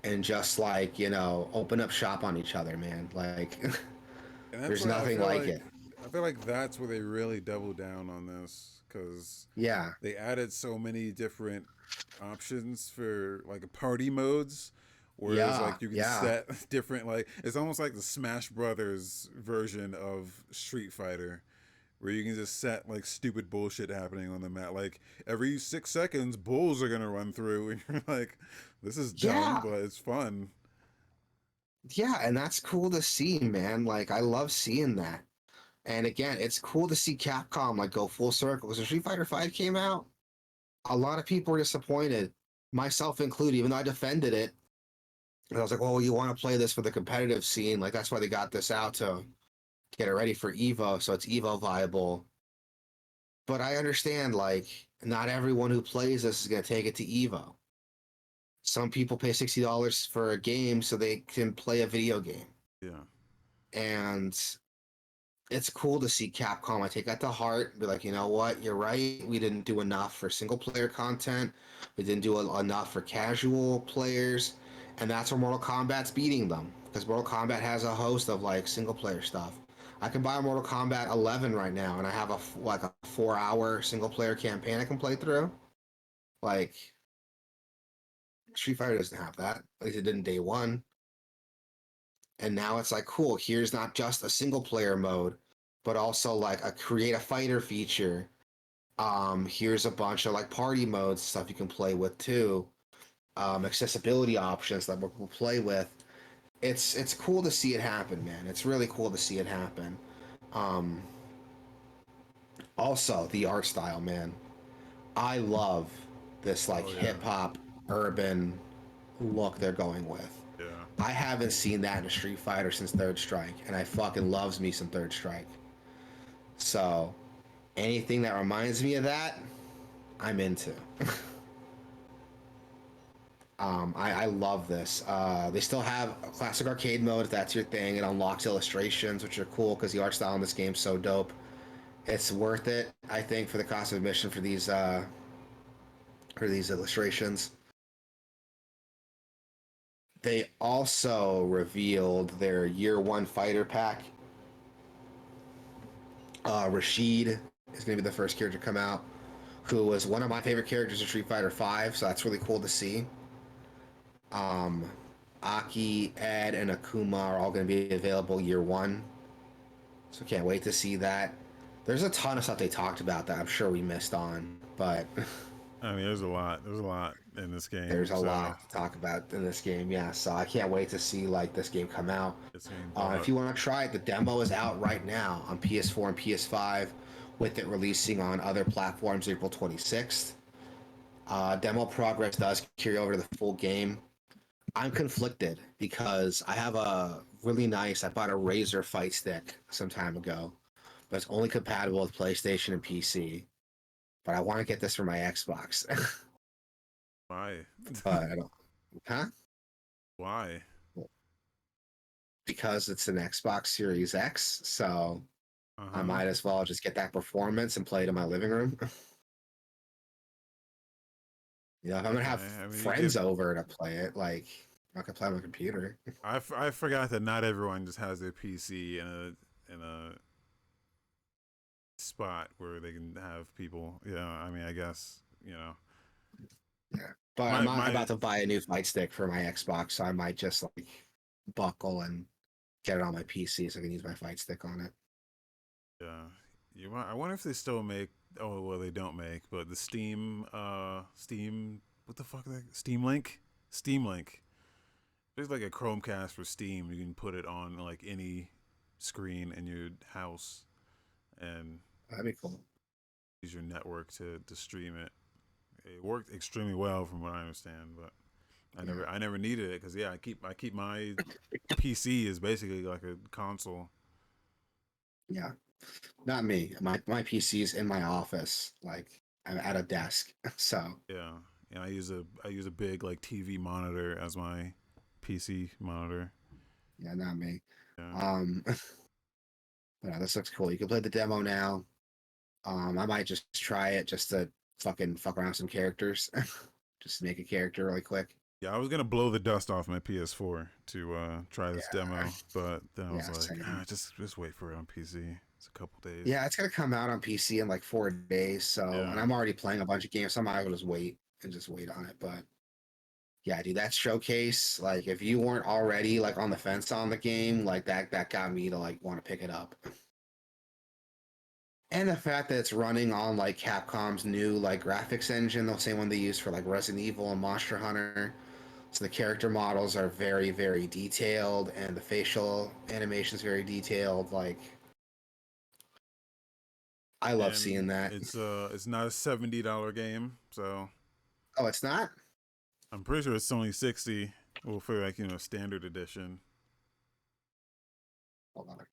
and just like, open up shop on each other, man. Like, And that's there's what I nothing feel like like. it. I feel like that's where they really double down on this because Yeah. they added so many different options for like party modes. Whereas Yeah. like you can Yeah. set different like it's almost like the Smash Brothers version of Street Fighter, where you can just set like stupid bullshit happening on the map. Like every 6 seconds, bulls are gonna run through, and you're like, "This is dumb, Yeah. but it's fun." Yeah. And that's cool to see, man. Like, I love seeing that. And again, it's cool to see Capcom like go full circle. Because when Street Fighter V came out, a lot of people were disappointed, myself included, even though I defended it. And I was like, "Oh, you want to play this for the competitive scene? Like that's why they got this out to get it ready for Evo, so it's Evo viable." But I understand, like, not everyone who plays this is going to take it to Evo. Some people pay $60 for a game so they can play a video game. Yeah, And it's cool to see Capcom. I take that to heart. Be like, you know what? You're right. We didn't do enough for single player content. We didn't do enough for casual players. And that's where Mortal Kombat's beating them. Because Mortal Kombat has a host of like single player stuff. I can buy Mortal Kombat 11 right now, and I have like a 4-hour single player campaign I can play through. Like Street Fighter doesn't have that. At least it didn't day one. And now it's like, cool. Here's not just a single player mode, but also like a create a fighter feature. Here's a bunch of like party modes stuff you can play with too. Accessibility options that we'll play with. It's cool to see it happen, man. It's really cool to see it happen. Um, Also, the art style, man. I love this like Oh yeah, hip hop urban look they're going with. yeah. I haven't seen that in a Street Fighter since Third Strike, and I fucking loves me some Third Strike. So anything that reminds me of that, I'm into. I love this. They still have a classic arcade mode if that's your thing. It unlocks illustrations, which are cool because the art style in this game's so dope. It's worth it, I think, for the cost of admission for these illustrations. They also revealed their year one fighter pack. Rashid is going to be the first character to come out, who was one of my favorite characters in Street Fighter V, so that's really cool to see. Um, Aki, Ed, and Akuma are all going to be available year one, so can't wait to see that. There's a ton of stuff they talked about that I'm sure we missed on, but I mean, there's a lot. There's a lot in this game. there's a So lot to talk about in this game. Yeah, so I can't wait to see like this game come out. it's being If bought. you want to try it, the demo is out right now on PS4 and PS5, with it releasing on other platforms April 26th. Demo progress does carry over to the full game. I'm conflicted because I have a really nice. I bought a Razer fight stick some time ago, but it's only compatible with PlayStation and PC. But I want to get this for my Xbox. Why? But I don't. Huh? Why? Because it's an Xbox Series X, so I Uh-huh. might as well just get that performance and play it in my living room. You know, if I'm gonna have Okay. I mean, you friends get. over to play it, like I'm not gonna play on my computer. I forgot that not everyone just has their PC in a spot where they can have people. Yeah. I mean, I guess Yeah, but my I'm my about to buy a new fight stick for my Xbox, so I might just like buckle and get it on my PC so I can use my fight stick on it. yeah. I wonder if they still make. Oh well, they don't make. But the Steam. What the fuck? Is that? Steam Link. Steam Link. There's like a Chromecast for Steam. You can put it on like any screen in your house and That'd be cool. use your network to stream it. It worked extremely well from what I understand, but Yeah, I never needed it because yeah, I keep my PC is basically like a console. yeah. Not me. My PC's in my office, like I'm at a desk. So Yeah, and I use a big like TV monitor as my PC monitor. yeah, not me. Yeah, Um, but this looks cool. You can play the demo now. I might just try it just to fucking fuck around with some characters. Just make a character really quick. yeah. I was gonna blow the dust off my PS4 to try this Yeah, demo, but then I was yeah, like, same. just wait for it on PC. It's a couple days. Yeah, it's gonna come out on PC in like 4 days. So, and Yeah, I'm already playing a bunch of games, so I might as well just wait on it. But yeah, dude, that showcase, like, if you weren't already like on the fence on the game, like that got me to like want to pick it up. And the fact that it's running on like Capcom's new like graphics engine, the same one they use for like Resident Evil and Monster Hunter. So the character models are very, very detailed, and the facial animation is very detailed. Like, I love seeing and that. it's not a $70 game, so Oh, it's not? I'm pretty sure it's only 60. Well, for like standard edition. Hold on. Am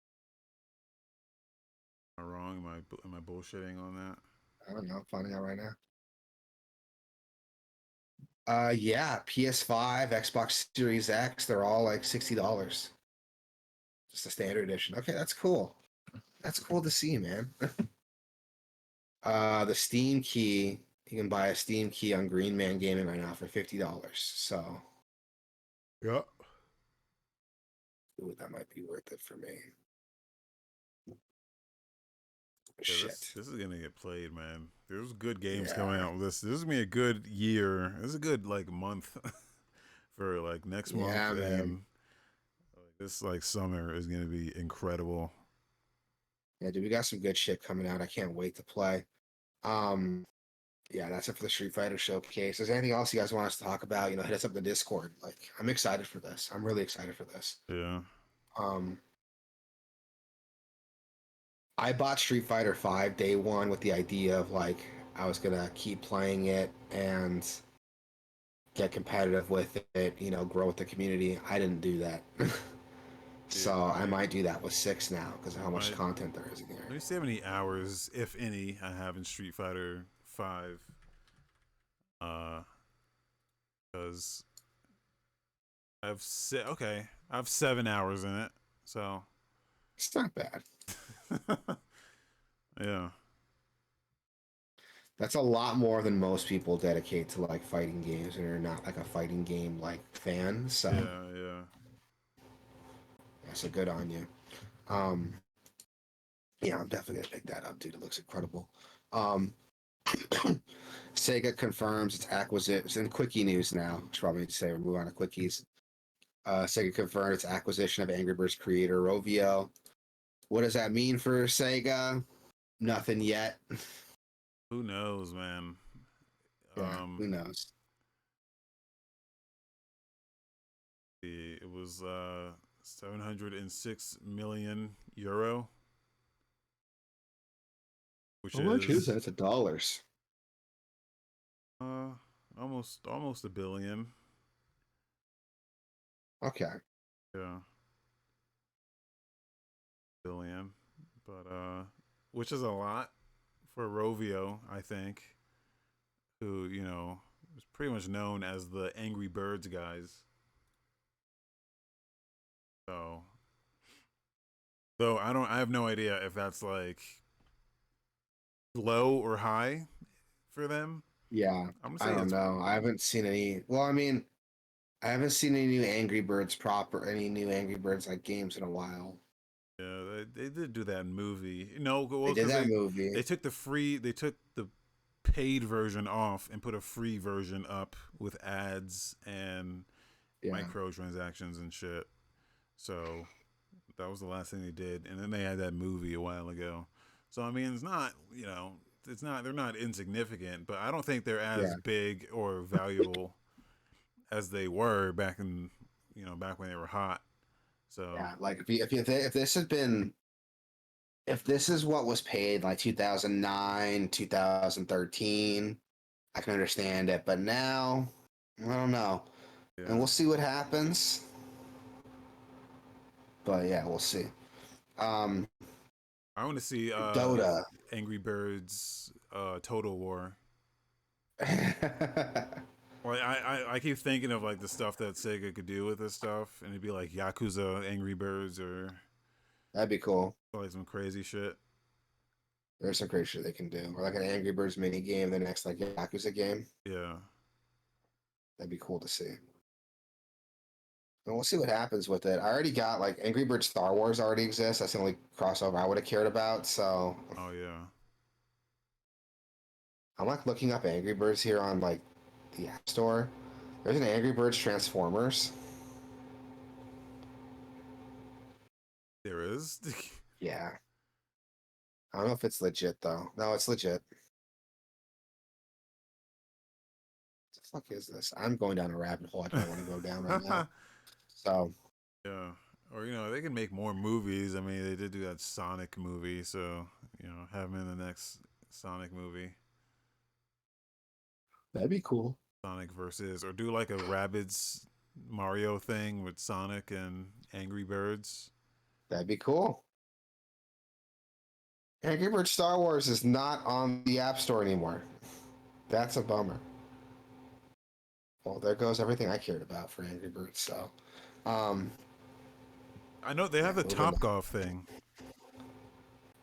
I wrong? Am I bullshitting on that? I don't know. I'm finding out right now. Yeah, PS5, Xbox Series X, they're all like $60. Just a standard edition. Okay, that's cool. That's cool to see, man. The Steam key, you can buy a Steam key on Green Man Gaming right now for $50. So, Yeah. ooh, that might be worth it for me. Yeah, Shit. this is gonna get played, man. There's good games coming Yeah. out with this. This is gonna be a good year. This is a good like month for like next month, Yeah, man. and this like summer is gonna be incredible. Yeah, dude, we got some good shit coming out. I can't wait to play. Um, yeah, that's it for the Street Fighter showcase. Is there anything else you guys want us to talk about? Hit us up in the Discord. Like, I'm excited for this. I'm really excited for this. Yeah, Um, I bought Street Fighter 5 day one with the idea of like I was gonna keep playing it and get competitive with it, grow with the community. I didn't do that. yeah. So I might do that with 6 now because of how much My content there is in let here. me see how many hours, if any, I have in Street Fighter Five. Uh, because I have 7 hours in it. So It's not bad. yeah, That's a lot more than most people dedicate to like fighting games and are not like a fighting game like fan. So yeah. that's a good on you. Um, yeah, I'm definitely gonna pick that up, dude. It looks incredible. Um, Sega confirms its acquisition. It's in quickie news now. Should probably say we move on to quickies. Sega confirmed its acquisition of Angry Birds creator Rovio. What does that mean for Sega? Nothing yet. Who knows, man? Yeah, who knows? It was 706 million euro, which How much is is that? To dollars. uh almost a billion. Okay. Yeah, billion, but which is a lot for Rovio, I think, who is pretty much known as the Angry Birds guys. So, though I have no idea if that's like low or high for them. Yeah, I'm gonna I say don't it's know. I haven't seen any. Well, I mean, I haven't seen any new Angry Birds like games in a while. yeah. They did do that movie. No, They well, did because that movie. they took the paid version off and put a free version up with ads and Yeah, microtransactions and shit. So that was the last thing they did, and then they had that movie a while ago. So I mean, it's not they're not insignificant, but I don't think they're as yeah, big or valuable as they were back in back when they were hot. So yeah. Like if this had been if this is what was paid like 2009, 2013, I can understand it. But now, I don't know, and yeah, we'll see what happens. But yeah, we'll see. Um, I want to see Dota. Angry Birds Total War. Well, I keep thinking of like the stuff that Sega could do with this stuff, and it'd be like Yakuza Angry Birds or That'd be cool. like some crazy shit. There's some crazy shit they can do. Or like an Angry Birds mini game, the next like Yakuza game. Yeah, That'd be cool to see. And we'll see what happens with it. I already got like Angry Birds Star Wars already exists. That's the only crossover I would have cared about. So oh yeah. I'm like looking up Angry Birds here on like the App Store. There's an Angry Birds Transformers. There is. Yeah. I don't know if it's legit though. No, it's legit. What the fuck is this? I'm going down a rabbit hole I don't want to go down right now. So Yeah. Or they can make more movies. I mean, they did do that Sonic movie, so have him in the next Sonic movie, that'd be cool. Sonic versus, or do like a Rabbids Mario thing with Sonic and Angry Birds. That'd be cool. Angry Birds Star Wars is not on the App Store anymore. That's a bummer. Well, there goes everything I cared about for Angry Birds. So, um, I know they yeah, have the moving Top on. Golf thing.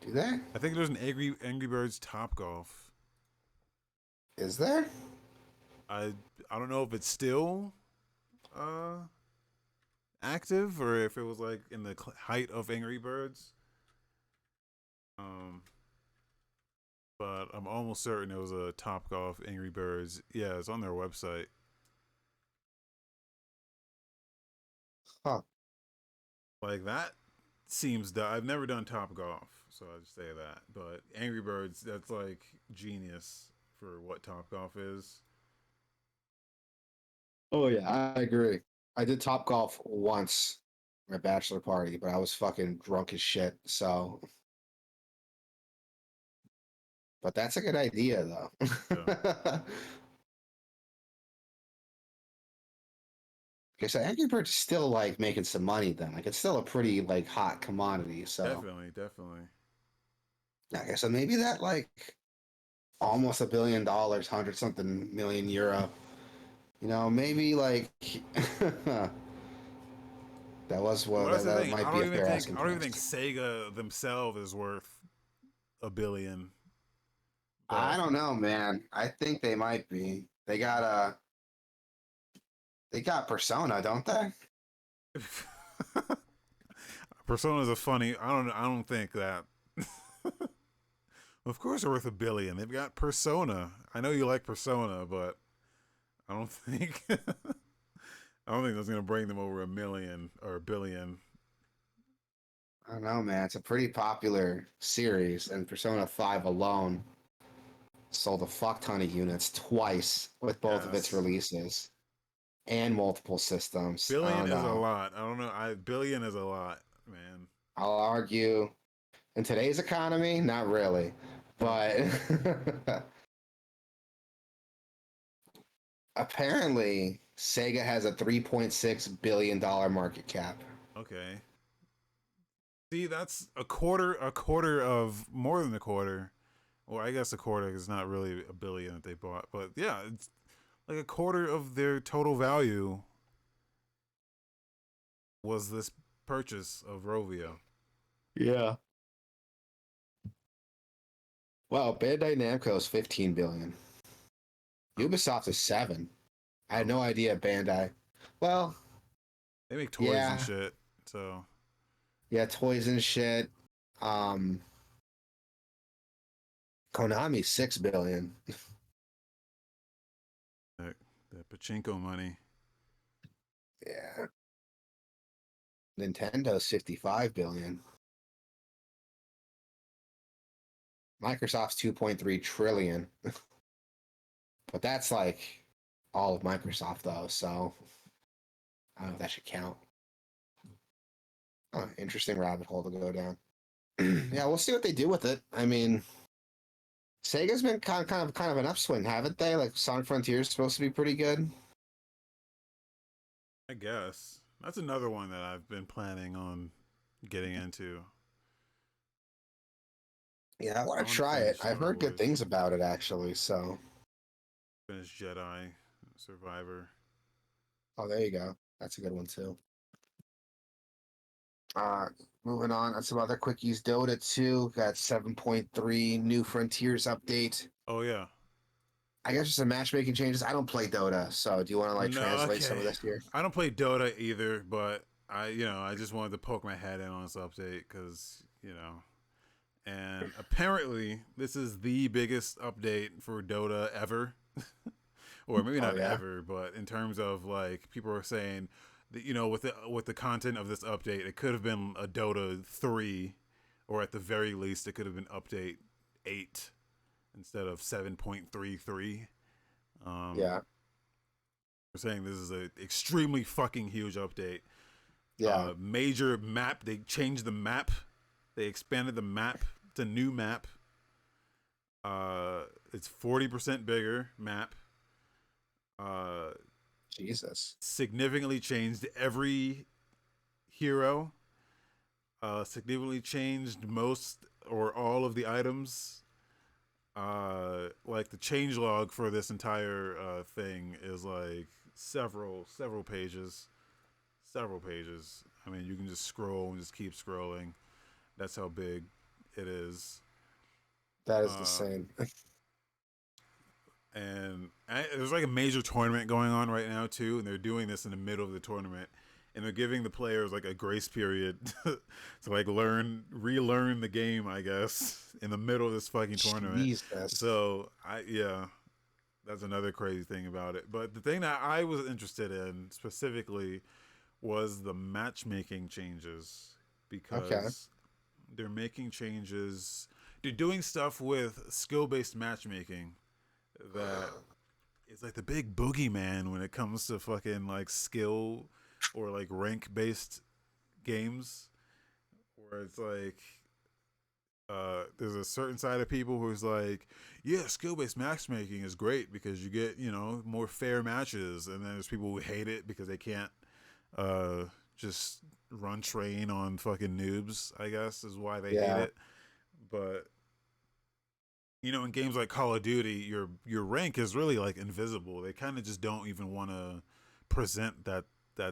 Do they? I think there's an Angry Birds Top Golf. Is there? I I don't know if it's still uh active or if it was like in the height of Angry Birds. Um, but I'm almost certain it was a Top Golf Angry Birds. Yeah, it's on their website. Huh. Like that seems. I've never done Top Golf, so I just say that. But Angry Birds, that's like genius for what Top Golf is. Oh yeah, I agree. I did Top Golf once, my bachelor party, but I was fucking drunk as shit. So, but that's a good idea Yeah, though. Okay, so Angry Birds is still like making some money then. Like it's still a pretty like hot commodity. So definitely, definitely. okay, so maybe that like almost $1 billion, 100 something million euro. You know, maybe like that was Well, what that's the that thing. might be a fair asking I don't even think price. Sega themselves is worth $1 billion. I But don't know, man. I think they might be. They got Persona, don't they? Persona's a funny. I don't think that. Of course, they're worth $1 billion. They've got Persona. I know you like Persona, but I don't think. I don't think that's gonna bring them over 1 million or 1 billion. I don't know, man. It's a pretty popular series, and Persona 5 alone sold a fuck ton of units twice with both of its Yes, releases and multiple systems. I billion don't is a know. lot. I don't know. Billion is a lot, man. I'll argue in today's economy, not really. No. But apparently, Sega has a $3.6 billion market cap. Okay. See, that's a quarter of more than a quarter. Well, I guess a quarter is not really $1 billion that they bought, but yeah, it's like a quarter of their total value was this purchase of Rovio. Yeah. Well, Bandai Namco is 15 billion. Oh, Ubisoft is 7. I had oh, no idea Bandai. Well, they make toys and yeah, shit. So yeah, toys and shit. Um, Konami 6 billion. that, that pachinko money. Yeah, Nintendo's 55 billion. Microsoft's 2.3 trillion. But that's like all of Microsoft though, so I don't know if that should count. Oh, interesting rabbit hole to go down. Yeah, we'll see what they do with it. I mean, Sega's been kind of an upswing, haven't they? Like Sonic Frontier is supposed to be pretty good. I guess that's another one that I've been planning on getting into. Yeah, I I want to want to try it. finish I've Star heard good Wars, things about it actually. So, finish Jedi Survivor. oh, there you go. That's a good one too. Uh, moving on. That's some other quickies. Dota 2 got 7.3 New Frontiers update. Oh yeah. I guess just some matchmaking changes. I don't play Dota, so do you want to like No, translate some okay. of this here? I don't play Dota either, but I just wanted to poke my head in on this update because and apparently this is the biggest update for Dota ever, or maybe Oh not yeah, ever, but in terms of like people are saying that with the content of this update, it could have been a Dota 3, or at the very least, it could have been update 8 instead of 7.33. Um, yeah, we're saying this is a extremely fucking huge update. yeah. Major map. They changed the map. They expanded the map to new map. It's 40% bigger map. Uh, Jesus. significantly changed every hero. Significantly changed most or all of the items. Like the change log for this entire thing is like several pages. Several pages. I mean, you can just scroll and just keep scrolling. That's how big it is. That is Uh, insane. and there's like a major tournament going on right now too, and they're doing this in the middle of the tournament. and they're giving the players like a grace period to like relearn the game, I guess, in the middle of this fucking tournament. Jesus. So yeah, that's another crazy thing about it. But the thing that I was interested in specifically was the matchmaking changes, Okay. because they're making changes. They're doing stuff with skill based matchmaking that is like the big boogeyman when it comes to fucking like skill or like rank based games, where it's like there's a certain side of people who's like, yeah, skill based matchmaking is great because you get, more fair matches, and then there's people who hate it because they can't uh, just run train on fucking noobs, I guess is why they hate Yeah. it. But in games like Call of Duty, your rank is really like invisible. They kind of just don't even want to present that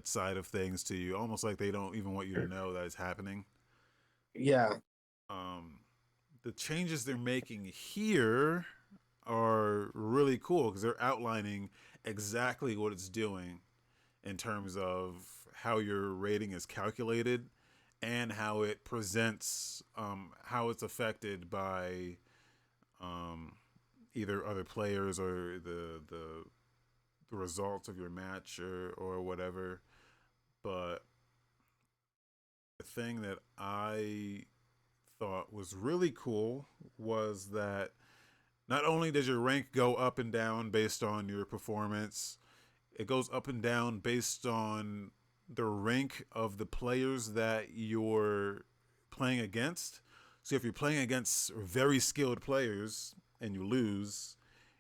side of things to you, almost like they don't even want you to know that it's happening. Yeah. Um, the changes they're making here are really cool because they're outlining exactly what it's doing in terms of how your rating is calculated and how it presents, how it's affected by um, either other players or the results of your match or whatever. But the thing that I thought was really cool was that not only does your rank go up and down based on your performance, it goes up and down based on the rank of the players that you're playing against. So if you're playing against very skilled players and you lose,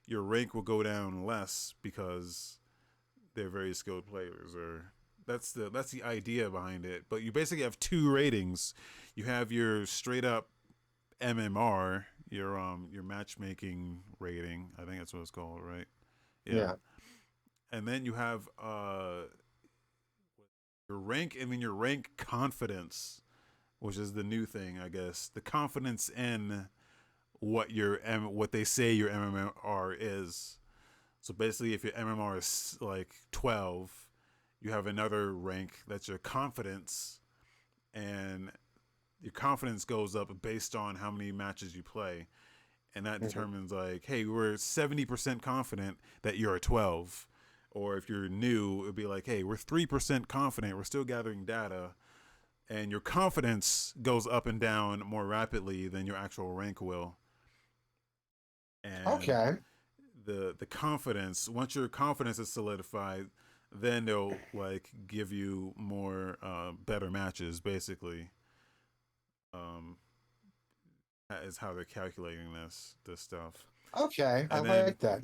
your rank will go down less because they're very skilled players. Or that's the idea behind it. But you basically have two ratings. You have your straight up MMR, your matchmaking rating. I think that's what it's called, right? Yeah. Yeah. And then you have your rank, and then your rank confidence, which is the new thing, I guess. The confidence in what they say your MMR is. So basically, if your MMR is like 12, you have another rank that's your confidence, and your confidence goes up based on how many matches you play, and that Hmm. determines like, hey, we're 70% confident that you're a 12. Or if you're new, it'd be like, hey, we're 3% confident. We're still gathering data, and your confidence goes up and down more rapidly than your actual rank will. And Okay. the confidence, once your confidence is solidified, then they'll like give you more better matches. Basically, um, that is how they're calculating this stuff. Okay. I And then like that.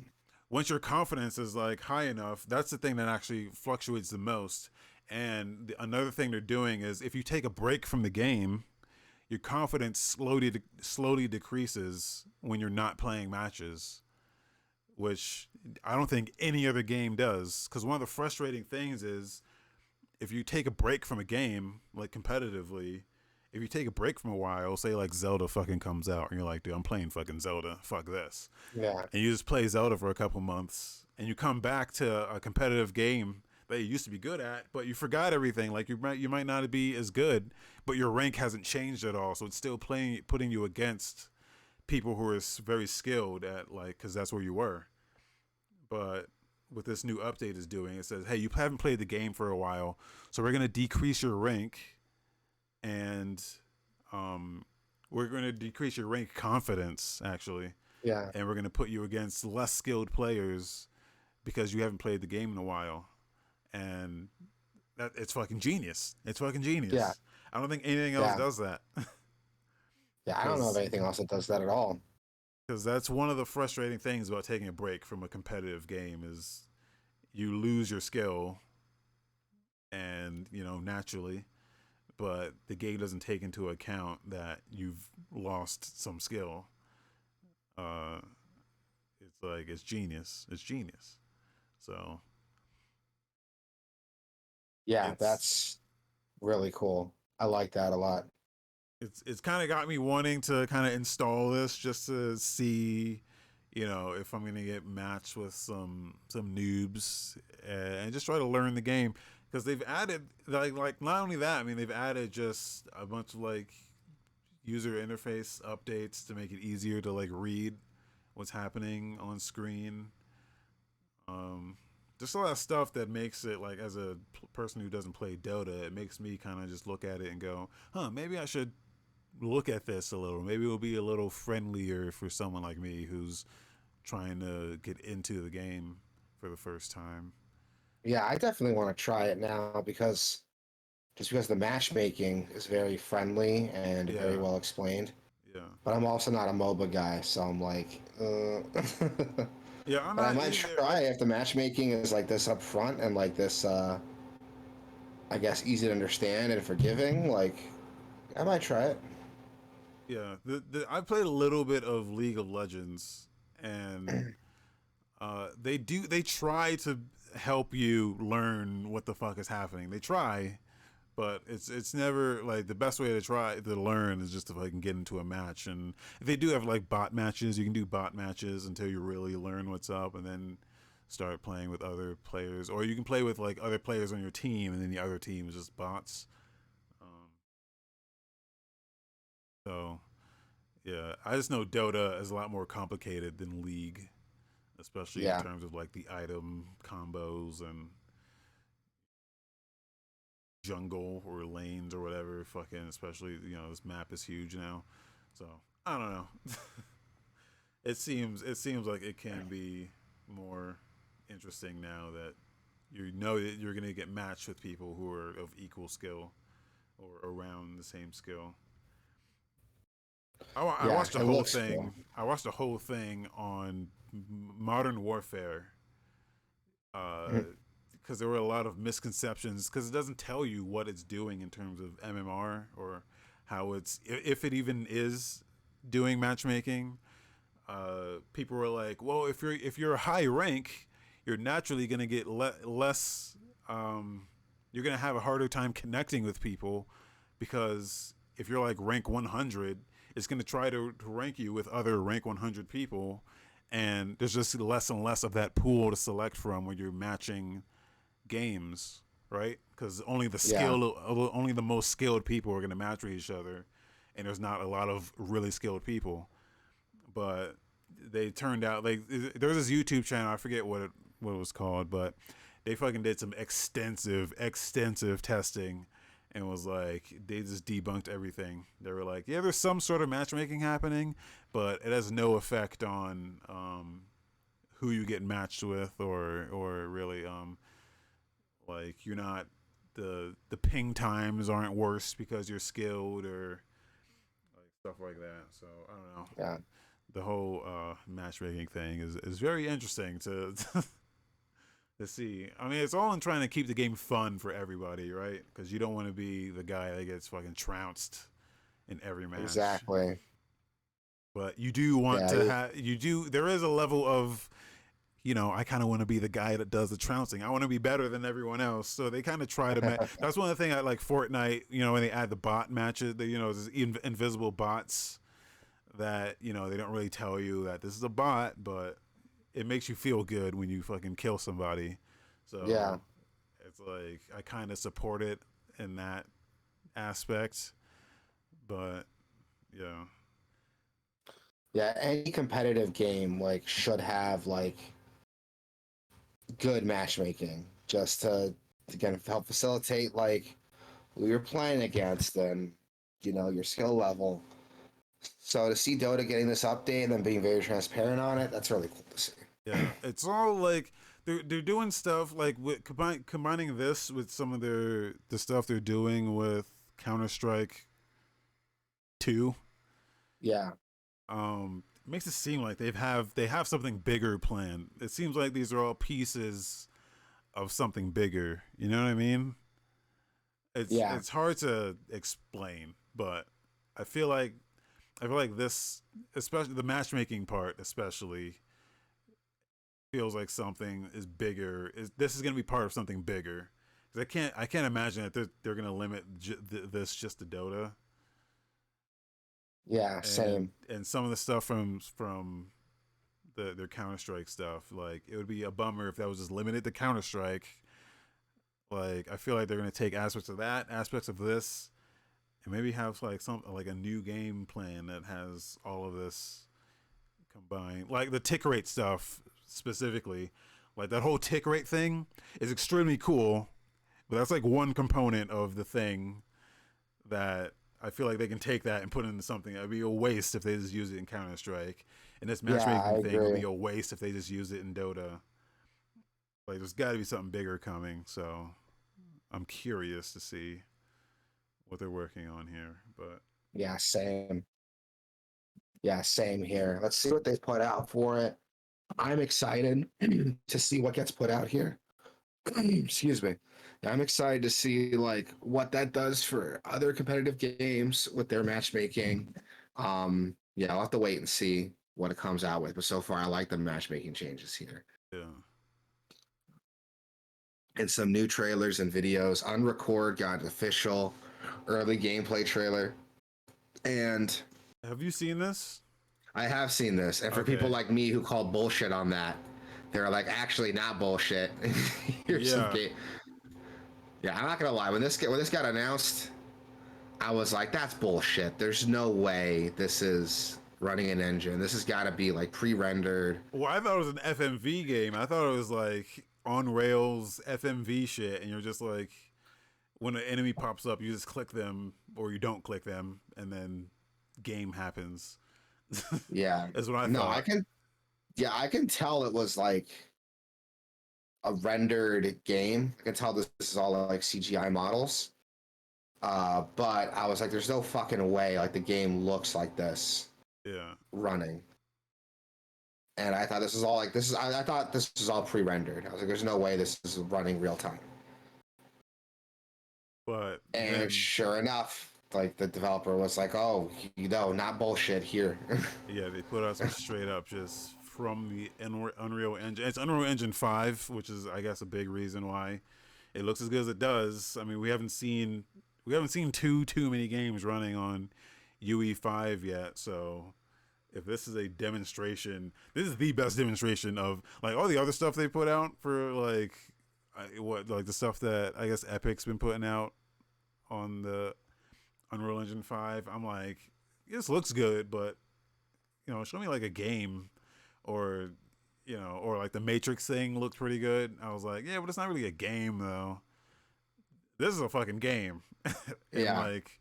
once your confidence is like high enough, that's the thing that actually fluctuates the most. And another thing they're doing is if you take a break from the game, your confidence slowly decreases when you're not playing matches, which I don't think any other game does. Because one of the frustrating things is if you take a break from a game, like competitively, if you take a break from a while, say like Zelda fucking comes out, and you're like, dude, I'm playing fucking Zelda, fuck this, Yeah. and you just play Zelda for a couple months, and you come back to a competitive game that you used to be good at, but you forgot everything. Like you might not be as good, but your rank hasn't changed at all, so it's still putting you against people who are very skilled at like, because that's where you were. But what this new update is doing, it says, hey, you haven't played the game for a while, so we're gonna decrease your rank, and um, we're gonna decrease your rank confidence actually, Yeah. and we're gonna put you against less skilled players because you haven't played the game in a while, and it's fucking genius. It's fucking Yeah. genius. I don't think anything else Yeah. does that. Yeah. I don't know of because anything else that does that at all. that's one of the frustrating things about taking a break from a competitive game is you lose your skill, and naturally, but the game doesn't take into account that you've lost some skill. uh it's like it's genius. So Yeah. it's That's really cool. I like that a lot. it's kind of got me wanting to kind of install this just to see, if I'm gonna get matched with some noobs, and just try to learn the game. because they've added like not only that. I mean, they've added just a bunch of like user interface updates to make it easier to like read what's happening on screen. Um, just a lot of stuff that makes it like as a person who doesn't play Dota, it makes me kind of just look at it and go, huh, maybe I should look at this a little. Maybe it'll be a little friendlier for someone like me who's trying to get into the game for the first time. Yeah, I definitely want to try it now because just because the matchmaking is very friendly and very Yeah, well explained. yeah, But I'm also not a MOBA guy, so I'm like, yeah. I'm but I not might either. try if the matchmaking is like this up front and like this, I guess, easy to understand and forgiving. Like, I might try it. Yeah, I played a little bit of League of Legends, and they try to help you learn what the fuck is happening. They try, but it's never like the best way to try to learn is just to fucking get into a match. And if they do have like bot matches, you can do bot matches until you really learn what's up, and then start playing with other players, or you can play with like other players on your team, and then the other team is just bots. Um, so yeah, I just know Dota is a lot more complicated than League, especially in Yeah, terms of like the item combos and jungle or lanes or whatever. Fucking, especially this map is huge now, so I don't know. It seems like it can be more interesting now that you know that you're gonna get matched with people who are of equal skill or around the same skill. I yeah, watched the it whole looks cool. thing. I watched the whole thing on Modern Warfare Mhm. because there were a lot of misconceptions because it doesn't tell you what it's doing in terms of MMR or how it's if it even is doing matchmaking. People were like, "Well, if you're a high rank, you're naturally gonna get less. Um, you're gonna have a harder time connecting with people because if you're like rank 100, it's gonna try to rank you with other rank 100 people, and there's just less and less of that pool to select from when you're matching games, right? Because Yeah, only the most skilled people are gonna match with each other, and there's not a lot of really skilled people. But they turned out like there's this YouTube channel, I forget what it was called, but they fucking did some extensive testing and was like they just debunked everything. They were like, yeah, there's some sort of matchmaking happening, but it has no effect on who you get matched with or really like you're not the ping times aren't worse because you're skilled or like stuff like that. So I don't know. yeah, The whole matchmaking thing is very interesting to to see. I mean, it's all in trying to keep the game fun for everybody, right? Because you don't want to be the guy that gets fucking trounced in every match. exactly. But you do want Yeah, to have you do. There is a level of I kind of want to be the guy that does the trouncing. I want to be better than everyone else. So they kind of try to. That's one of the things I like Fortnite. When they add the bot matches, there's invisible bots that they don't really tell you that this is a bot, but it makes you feel good when you fucking kill somebody. yeah, So it's like I kind of support it in that aspect, but yeah, yeah. Any competitive game like should have like good matchmaking just to again help facilitate like who you're playing against and your skill level. So to see Dota getting this update and then being very transparent on it, that's really cool to see. yeah. It's all like they're doing stuff like with combining this with some of the stuff they're doing with Counter Strike 2. Yeah, Makes it seem like they have something bigger planned. It seems like these are all pieces of something bigger. You know what I mean? It's yeah, it's hard to explain, but I feel like I feel like this, especially the matchmaking part, especially feels like something is bigger. This is going to be part of something bigger? Because I can't imagine that they're going to limit this just to Dota yeah. and Same. and some of the stuff from their Counter Strike stuff. Like it would be a bummer if that was just limited to Counter Strike Like I feel like they're gonna take aspects of that, aspects of this, and maybe have like some like a new game plan that has all of this combined. Like the tick rate stuff specifically, like that whole tick rate thing is extremely cool, but that's like one component of the thing that I feel like they can take that and put it into something. It'd be a waste if they just use it in Counter Strike, and this Yeah, I matchmaking thing would agree. be a waste if they just use it in Dota. Like there's got to be something bigger coming, so I'm curious to see what they're working on here. But Yeah, same. Yeah, same here. Let's see what they put out for it. I'm excited to see what gets put out here. Excuse me. Yeah, I'm excited to see like what that does for other competitive games with their matchmaking. Yeah, I'll have to wait and see what it comes out with. But so far, I like the matchmaking changes here yeah, and some new trailers and videos. Unrecord got an official early gameplay trailer, and have you seen this? I have seen this. And for people Okay, like me who call bullshit on that, they're like, actually, not bullshit. Here's some yeah. game. Yeah, I'm not gonna lie. When this got announced, I was like, that's bullshit. There's no way this is running an engine. This has got to be like pre-rendered. Well, I thought it was an FMV game. I thought it was like on rails FMV shit, and you're just like, when an enemy pops up, you just click them or you don't click them, and then game happens. Yeah. That's what I No, I thought. can. Yeah, I can tell it was like a rendered game. I can tell this is all like CGI models. But I was like, there's no fucking way like the game looks like this Yeah, running. And I thought this was all like this is. I thought this was all pre-rendered. I was like, there's no way this is running real time. but And then sure enough, like the developer was like, "Oh, not bullshit here." yeah, they put out some straight up just from the Unreal Engine. It's Unreal Engine 5, which is I guess a big reason why it looks as good as it does. I mean, we haven't seen too many games running on UE5 yet, so if this is a demonstration, this is the best demonstration of like all the other stuff they put out for like like the stuff that I guess Epic's been putting out on the Unreal Engine 5. I'm like, this looks good, but show me like a game or or like the Matrix thing looked pretty good. I was like, yeah, but it's not really a game though. This is a fucking game. And Yeah. like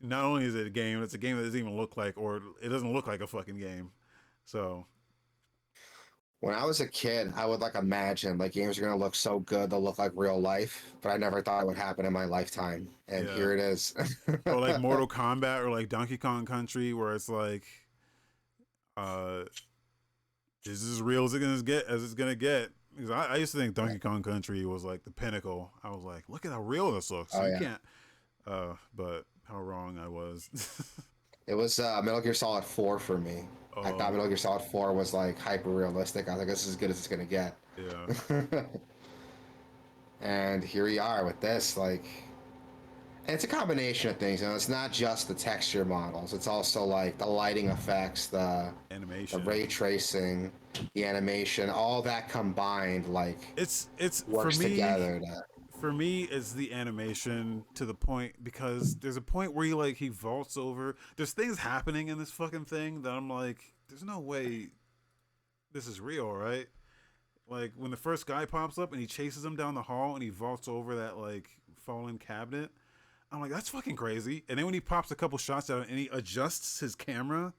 not only is it a game, it's a game that doesn't even look like, or it doesn't look like a fucking game. So When I was a kid, I would like imagine like games are gonna look so good they'll look like real life, but I never thought it would happen in my lifetime. And yeah, here it is. or like Mortal Kombat or like Donkey Kong Country, where it's like, uh, this is as real as it's gonna get. Because I used to think Donkey Kong Country was like the pinnacle. I was like, look at how real this looks. Oh You yeah. can't. But how wrong I was. It was Metal Gear Solid 4 for me. I thought Oh Metal Gear Solid 4 was like hyper realistic. I was like, this is as good as it's gonna get. yeah, And here we are with this, like, and it's a combination of things. It's not just the texture models. It's also like the lighting effects, the ray animation. tracing, the animation, all that combined, like, It's for works me. together. To, For me, it's the animation to the point because there's a point where he vaults over. There's things happening in this fucking thing that I'm like, there's no way this is real, right? Like when the first guy pops up and he chases him down the hall and he vaults over that like fallen cabinet. I'm like, that's fucking crazy. And then when he pops a couple shots out and he adjusts his camera,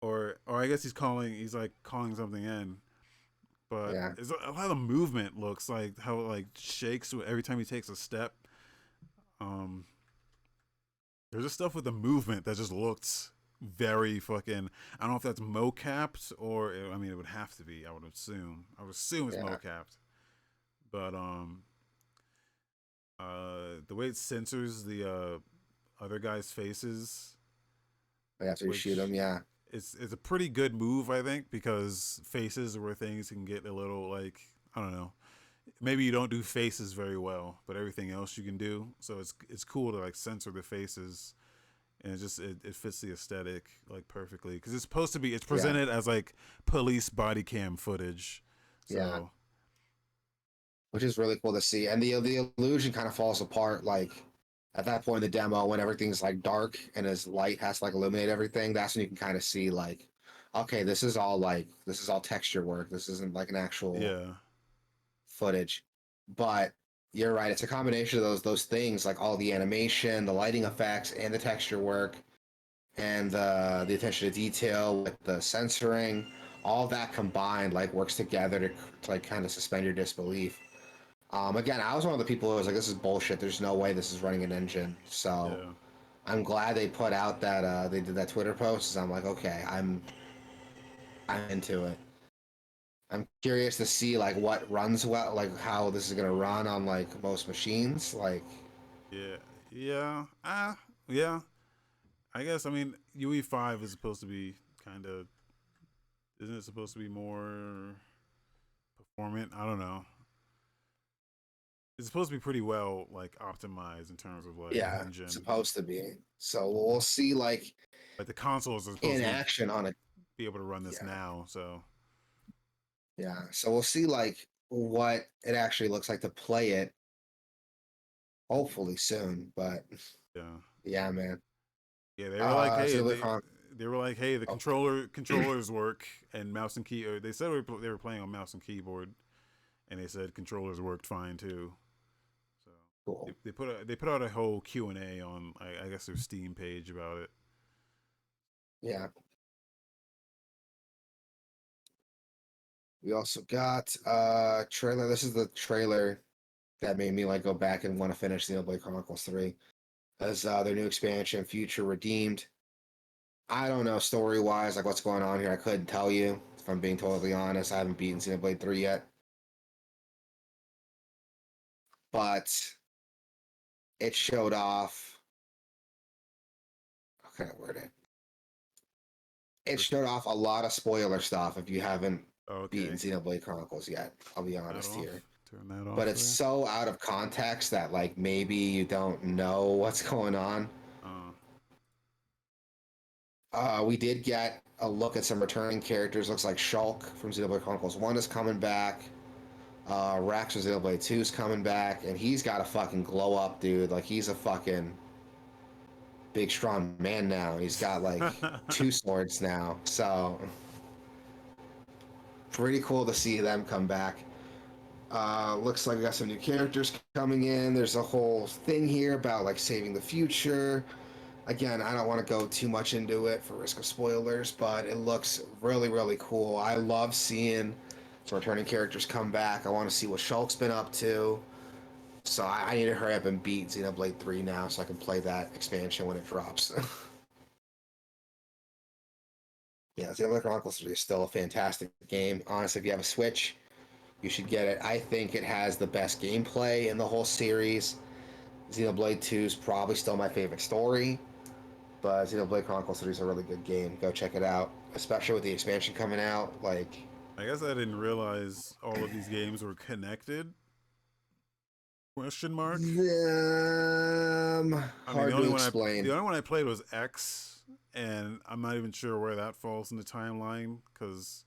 or I guess he's like calling something in. But yeah, a lot of the movement looks like how it like shakes every time he takes a step. Um, there's just stuff with the movement that just looks very fucking. I don't know if that's mocapped or I mean it would have to be. I would assume. I would assume it's yeah. mocapped. But the way it censors the other guys' faces, After you shoot which them, yeah, it's a pretty good move, I think, because faces are where things can get a little like I don't know. Maybe you don't do faces very well, but everything else you can do. So it's cool to like censor the faces, and it fits the aesthetic like perfectly because it's yeah, presented as like police body cam footage. yeah. So which is really cool to see. And the illusion kind of falls apart like at that point in the demo when everything's like dark and his light has to like illuminate everything. That's when you can kind of see like, okay, this is all texture work. This isn't like an actual Yeah. footage. But you're right. It's a combination of those things, like all the animation, the lighting effects, and the texture work, and the attention to detail with the censoring. All that combined like works together to like kind of suspend your disbelief. Again, I was one of the people who was like, "This is bullshit. There's no way this is running an engine." So Yeah. I'm glad they put out that they did that Twitter post. I'm like, okay, I'm into it. I'm curious to see like what runs well, like how this is gonna run on like most machines. Like, Yeah. Yeah. Yeah. I guess I mean UE5 is supposed to be kind of, isn't it supposed to be more performant? I don't know. It's supposed to be pretty well like optimized in terms of like yeah, engine. supposed to be. So we'll see like Like the consoles are supposed in to action on it. be able to run this Yeah, now. So yeah. So we'll see like what it actually looks like to play it. Hopefully soon, but yeah. yeah, man. Yeah, they were like, hey, Xenoblade Chron- they were like, hey, the oh, controllers work and mouse and key. Or they said they were playing on mouse and keyboard, and they said controllers worked fine too. So cool. they put out a whole Q&A on I guess their Steam page about it. Yeah. We also got trailer. This is the trailer that made me like go back and want to finish Xenoblade Chronicles 3 as their new expansion, Future Redeemed. I don't know story wise like what's going on here. I couldn't tell you if I'm being totally honest. I haven't beaten Xenoblade 3 yet, but it showed off. How can I word it? It First, showed off a lot of spoiler stuff if you haven't beaten okay, Xenoblade Chronicles yet. I'll be that honest off. here. Turn that But off it's there. so out of context that like maybe you don't know what's going on. Uh, We did get a look at some returning characters. Looks like Shulk from Xenoblade Chronicles 1 is coming back. Rex from Xenoblade 2 is coming back, and he's got a fucking glow up, dude. Like, he's a fucking big, strong man now. He's got, like, two swords now. So, pretty cool to see them come back. Looks like we got some new characters coming in. There's a whole thing here about, like, saving the future. Again, I don't want to go too much into it for risk of spoilers, but it looks really, really cool. I love seeing some returning characters come back. I want to see what Shulk's been up to. So I need to hurry up and beat Xenoblade 3 now so I can play that expansion when it drops. Yeah, Xenoblade Chronicles 3 is still a fantastic game. Honestly, if you have a Switch, you should get it. I think it has the best gameplay in the whole series. Xenoblade 2 is probably still my favorite story. But Xenoblade Chronicles 3 is a really good game. Go check it out, especially with the expansion coming out. Like, I guess I didn't realize all of these games were connected. Question mark. I mean, hard to explain. the only one I played was X, and I'm not even sure where that falls in the timeline because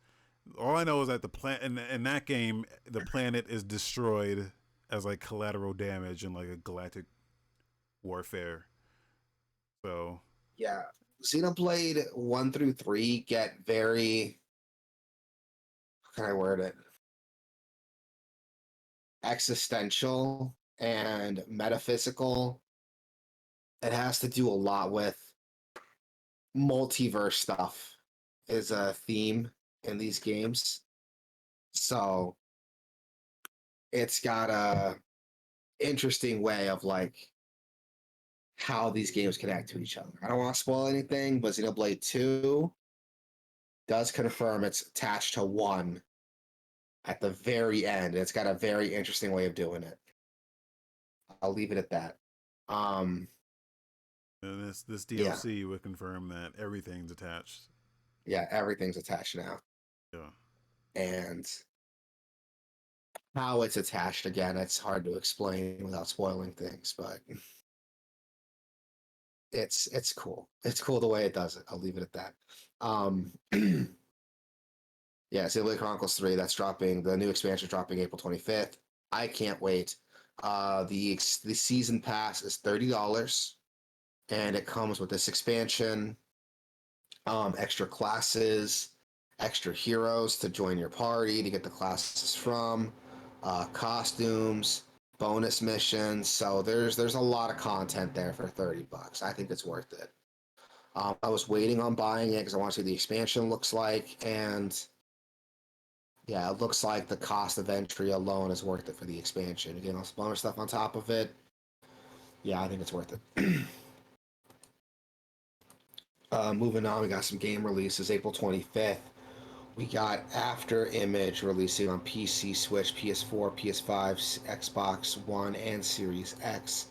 all I know is that the in that game the planet is destroyed as like collateral damage in like a galactic warfare. So Yeah, Xenoblade 1 through 3 get very, how can I word it? Existential and metaphysical. It has to do a lot with multiverse stuff, is a theme in these games. So it's got a interesting way of like how these games connect to each other. I don't want to spoil anything, but Xenoblade 2 does confirm it's attached to 1 at the very end. It's got a very interesting way of doing it. I'll leave it at that. Um, and this yeah, DLC would confirm that everything's attached. yeah, everything's attached now. Yeah. And how it's attached again, it's hard to explain without spoiling things, but it's cool. It's cool the way it does it. I'll leave it at that. Um, yeah, Xenoblade Chronicles 3, that's dropping. The new expansion dropping April 25th. I can't wait. The season pass is $30, and it comes with this expansion, extra classes, extra heroes to join your party to get the classes from, costumes, bonus missions. So there's a lot of content there for $30. I think it's worth it. I was waiting on buying it because I want to see what the expansion looks like, and yeah, it looks like the cost of entry alone is worth it for the expansion. You know, some bonus stuff on top of it. Yeah, I think it's worth it. Moving on, we got some game releases. April 25th, we got After Image releasing on PC, Switch, PS4, PS5, Xbox One, and Series X.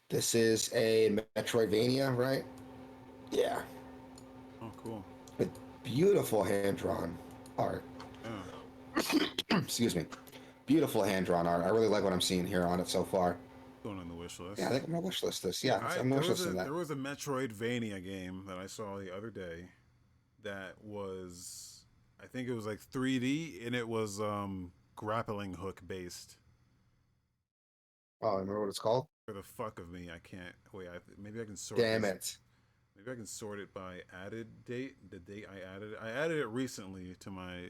This is a Metroidvania, right? Yeah. Oh, cool. With beautiful hand-drawn art. Yeah. Excuse me. Beautiful hand-drawn art. I really like what I'm seeing here on it so far. Going on the wish list. Yeah, I think I'm gonna wish list this. Yeah, I'm There wish was listing that. a Metroidvania game that I saw the other day that was, I think it was like 3D, and it was grappling hook based. Oh, I remember what it's called? For the fuck of me, I can't wait. Maybe I can sort. Damn this. it! Maybe I can sort it by added date. The date I added it. I added it recently to my.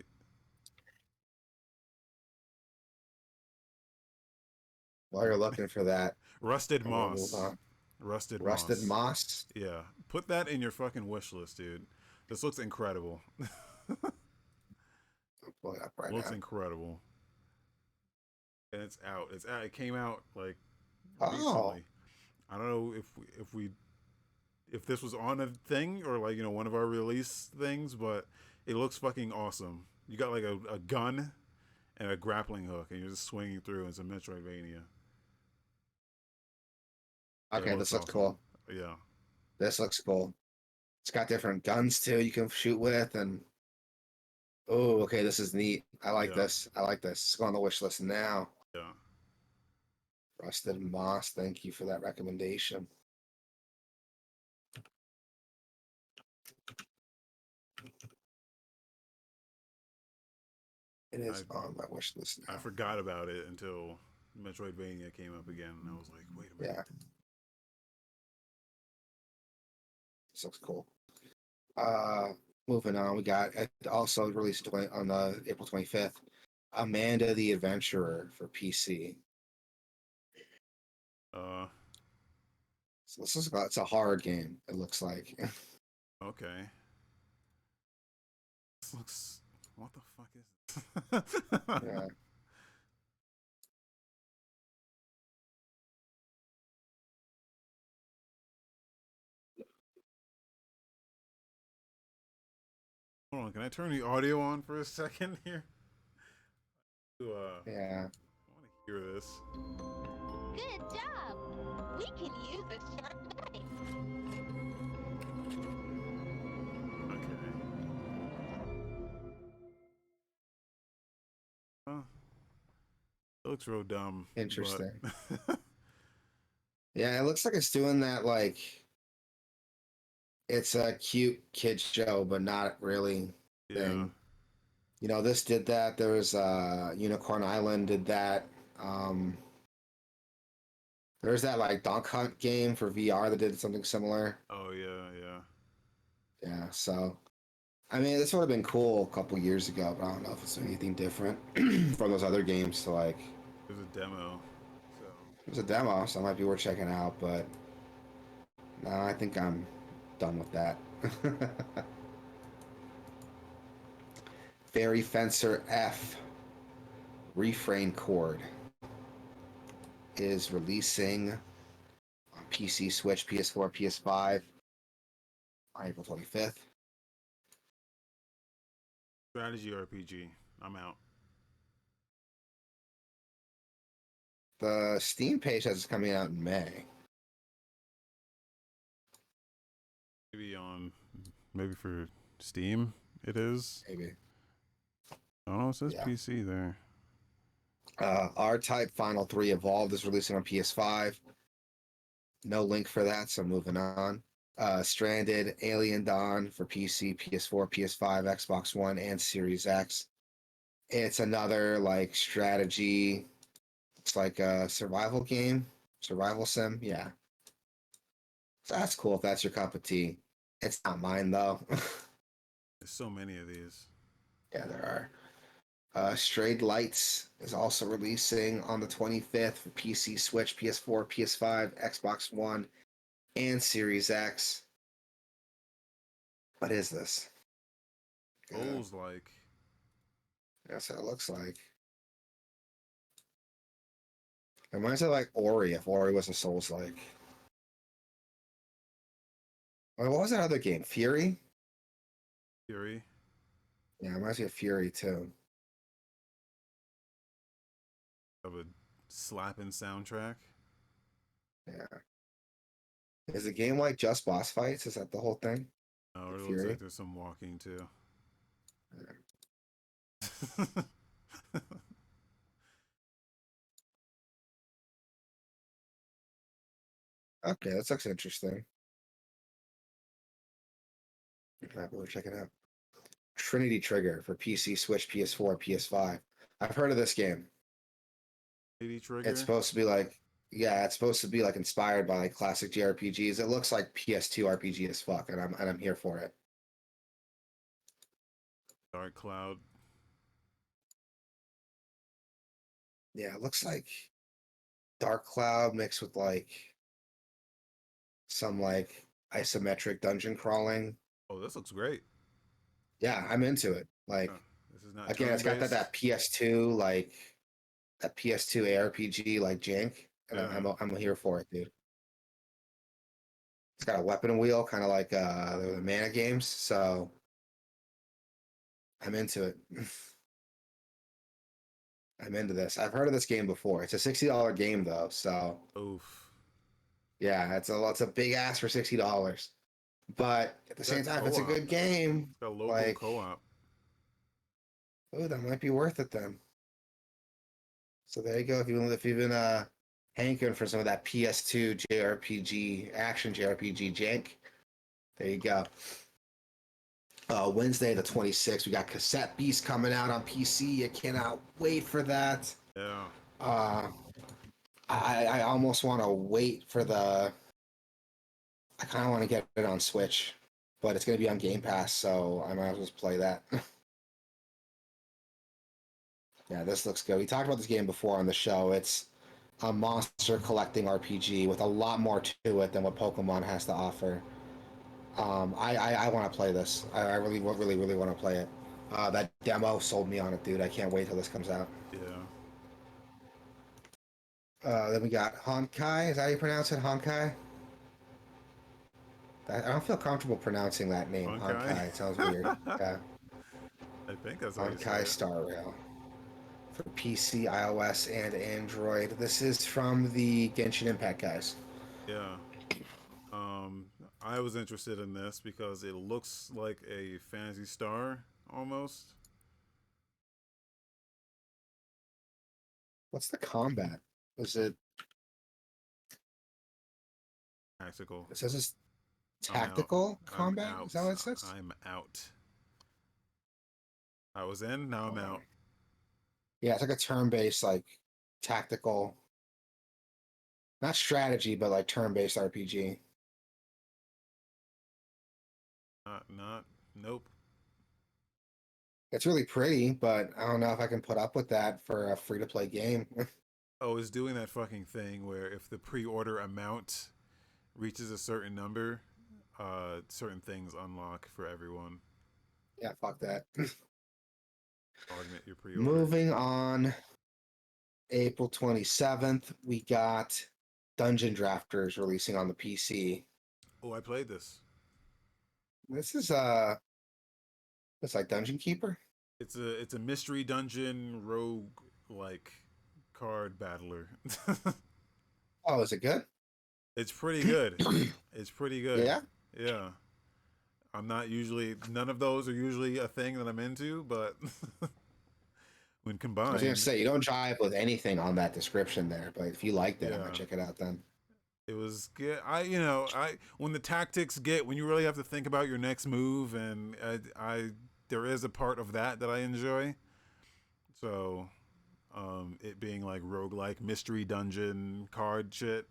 While you're looking for that, Rusted I'm gonna move Moss. on. Rusted Rusted Moss. Moss. Yeah. Put that in your fucking wish list, dude. This looks incredible. I'm pulling it up right Looks now. incredible. And it's out. It came out like Oh, recently. I don't know if this was on a thing or like, you know, one of our release things, but it looks fucking awesome. You got like a gun and a grappling hook, and you're just swinging through. It's a Metroidvania. okay. This looks awesome. cool. Yeah. This looks cool. It's got different guns too you can shoot with, and oh, okay, this is neat. I like this. I like this. It's going on the wish list now. Yeah. Rusted Moss. Thank you for that recommendation. It is on my wish list now. I forgot about it until Metroidvania came up again, and I was like, wait a minute. Yeah. This looks cool. Moving on, we got also released on the April 25th, Amanda the Adventurer for PC. So this is it's a hard game. It looks like. Okay. This looks. What the fuck is this? Yeah. Hold on, can I turn the audio on for a second here? Yeah. I want to hear this. Good job. We can use a sharp knife. Okay. It looks real dumb. Interesting. But... Yeah, it looks like it's doing that like it's a cute kid show, but not really thing. Yeah. You know, this did that. There was Unicorn Island did that. There's that like Dunk Hunt game for VR that did something similar. Oh yeah, yeah. Yeah, so I mean, this would have been cool a couple years ago, but I don't know if it's anything different from those other games. So like, There's a demo. So it was a demo, so it might be worth checking out. But no, I think I'm done with that. Fairy Fencer F Refrain Chord is releasing on PC, Switch, PS4, PS5 on April 25th. strategy RPG. I'm out. The Steam page says it's coming out in May. Maybe for Steam it is. Maybe. Oh, it says Yeah. PC there. R-Type Final 3 Evolved is releasing on PS5. No link for that, so moving on. Stranded Alien Dawn for PC, PS4, PS5, Xbox One, and Series X. It's another like strategy. It's like a survival game, survival sim. Yeah, so that's cool if that's your cup of tea. It's not mine though. There's so many of these. Yeah, there are. Strayed Lights is also releasing on the 25th for PC, Switch, PS4, PS5, Xbox One, and Series X. What is this? Souls like. That's what it looks like. It reminds me of like Ori, if Ori was a Souls like. What was that other game? Fury? Fury. Yeah, it reminds me of Fury too. Of a slapping soundtrack. Yeah. Is the game like just boss fights? Is that the whole thing? Oh, it looks like Fury? there's some walking too. Yeah. Okay, that looks interesting. We'll check it out. Trinity Trigger for PC, Switch, PS4, PS5. I've heard of this game. AD It's Trigger. supposed to be like, yeah, it's supposed to be like inspired by like classic JRPGs. It looks like PS2 RPG as fuck, and I'm here for it. Dark Cloud. Yeah, it looks like Dark Cloud mixed with like some like isometric dungeon crawling. Oh, this looks great. Yeah, I'm into it. Like This is not again, turn it's got based. that PS2 like that PS2 ARPG like jank, and Yeah. I'm here for it, dude. It's got a weapon wheel, kind of like the mana games. So I'm into it. I'm into this. I've heard of this game before. It's a $60 game though, so Oof. yeah, it's a big ass for $60. But at the same Got time, if it's a co-op. good game, It's got local like, co-op. oh, that might be worth it then. So there you go. If you've been hankering for some of that PS2 JRPG action JRPG jank, there you go. Wednesday the 26th, we got Cassette Beast coming out on PC. I cannot wait for that. Yeah. Uh, I almost want to wait for the. I kind of want to get it on Switch, but it's going to be on Game Pass, so I might as well just play that. Yeah, this looks good. We talked about this game before on the show. It's a monster collecting RPG with a lot more to it than what Pokemon has to offer. I want to play this. I really, really, really want to play it. That demo sold me on it, dude. I can't wait till this comes out. Yeah. Then we got Honkai. Is that how you pronounce it? Honkai? I don't feel comfortable pronouncing that name. Honkai. Honkai. It sounds weird. Yeah. I think that's how you say Honkai it. Star Rail. For PC, iOS, and Android. This is from the Genshin Impact guys. Yeah. I was interested in this because it looks like a Fantasy Star almost. What's the combat? Is it? Tactical. It says it's I'm out. tactical I'm combat. Is out. that what it says? I'm out. I was in, now I'm out. Yeah, it's like a turn-based, like tactical, not strategy, but like turn-based RPG. Nope. It's really pretty, but I don't know if I can put up with that for a free-to-play game. Oh, it's doing that fucking thing where if the pre-order amount reaches a certain number, certain things unlock for everyone. Yeah, fuck that. Augment your pre-order. Moving on, April 27th, we got Dungeon Drafters releasing on the PC. Oh, I played this. This is it's like Dungeon Keeper. It's a mystery dungeon rogue like card battler. Oh, is it good? It's pretty good. It's pretty good. Yeah. Yeah. I'm not usually none of those are usually a thing that I'm into, but when I combined, was gonna say you don't jive with anything on that description there, but if you liked it, I might yeah, check it out then. it was good. I when the tactics get when you really have to think about your next move, and I there is a part of that I enjoy. So, it being like roguelike mystery dungeon card shit,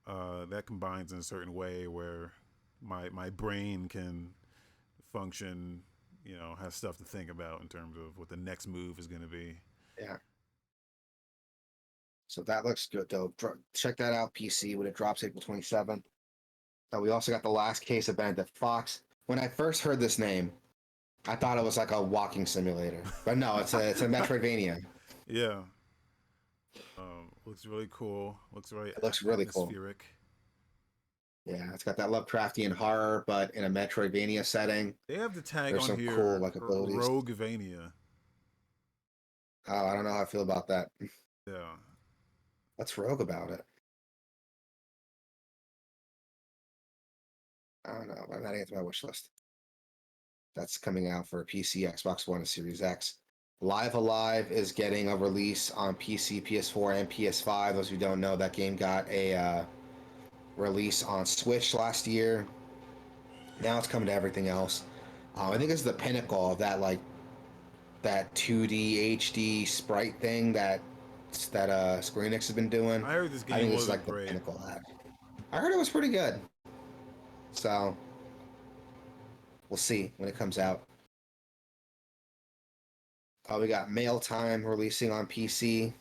that combines in a certain way where my brain can function, has stuff to think about in terms of what the next move is going to be. Yeah. So that looks good though. Check that out, PC, when it drops April 27th. We also got the last case of Bandit Fox. When I first heard this name, I thought it was like a walking simulator, but no, it's a Metroidvania. Yeah. Looks really cool. Looks very It looks really cool. atmospheric. Yeah, it's got that Lovecraftian horror, but in a Metroidvania setting. They have the tag There's on some here, cool like abilities. Roguevania. Oh, I don't know how I feel about that. Yeah. Let's rogue about it. I don't know. I'm adding it to my wish list. That's coming out for PC, Xbox One, and Series X. Live Alive is getting a release on PC, PS4, and PS5. Those who don't know, that game got a release on Switch last year. Now it's coming to everything else. I think it's the pinnacle of that 2D HD sprite thing that Square Enix has been doing. I heard this game I think this is wasn't like the great. pinnacle of that. I heard it was pretty good. So we'll see when it comes out. We got Mail Time releasing on PC.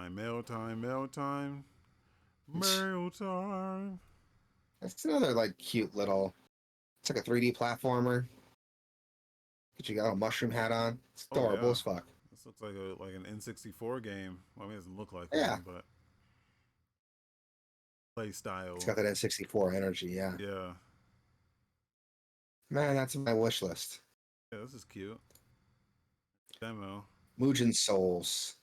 Mail time, mail time, mail time. It's another like cute little. It's like a 3D platformer. But you got a mushroom hat on. It's adorable as fuck. This looks like an N64 game. Well, I mean, it doesn't look like Yeah, one, but play style. it's got that N64 energy. Yeah. Yeah. Man, that's my wish list. Yeah, this is cute. Demo. Mugen Souls.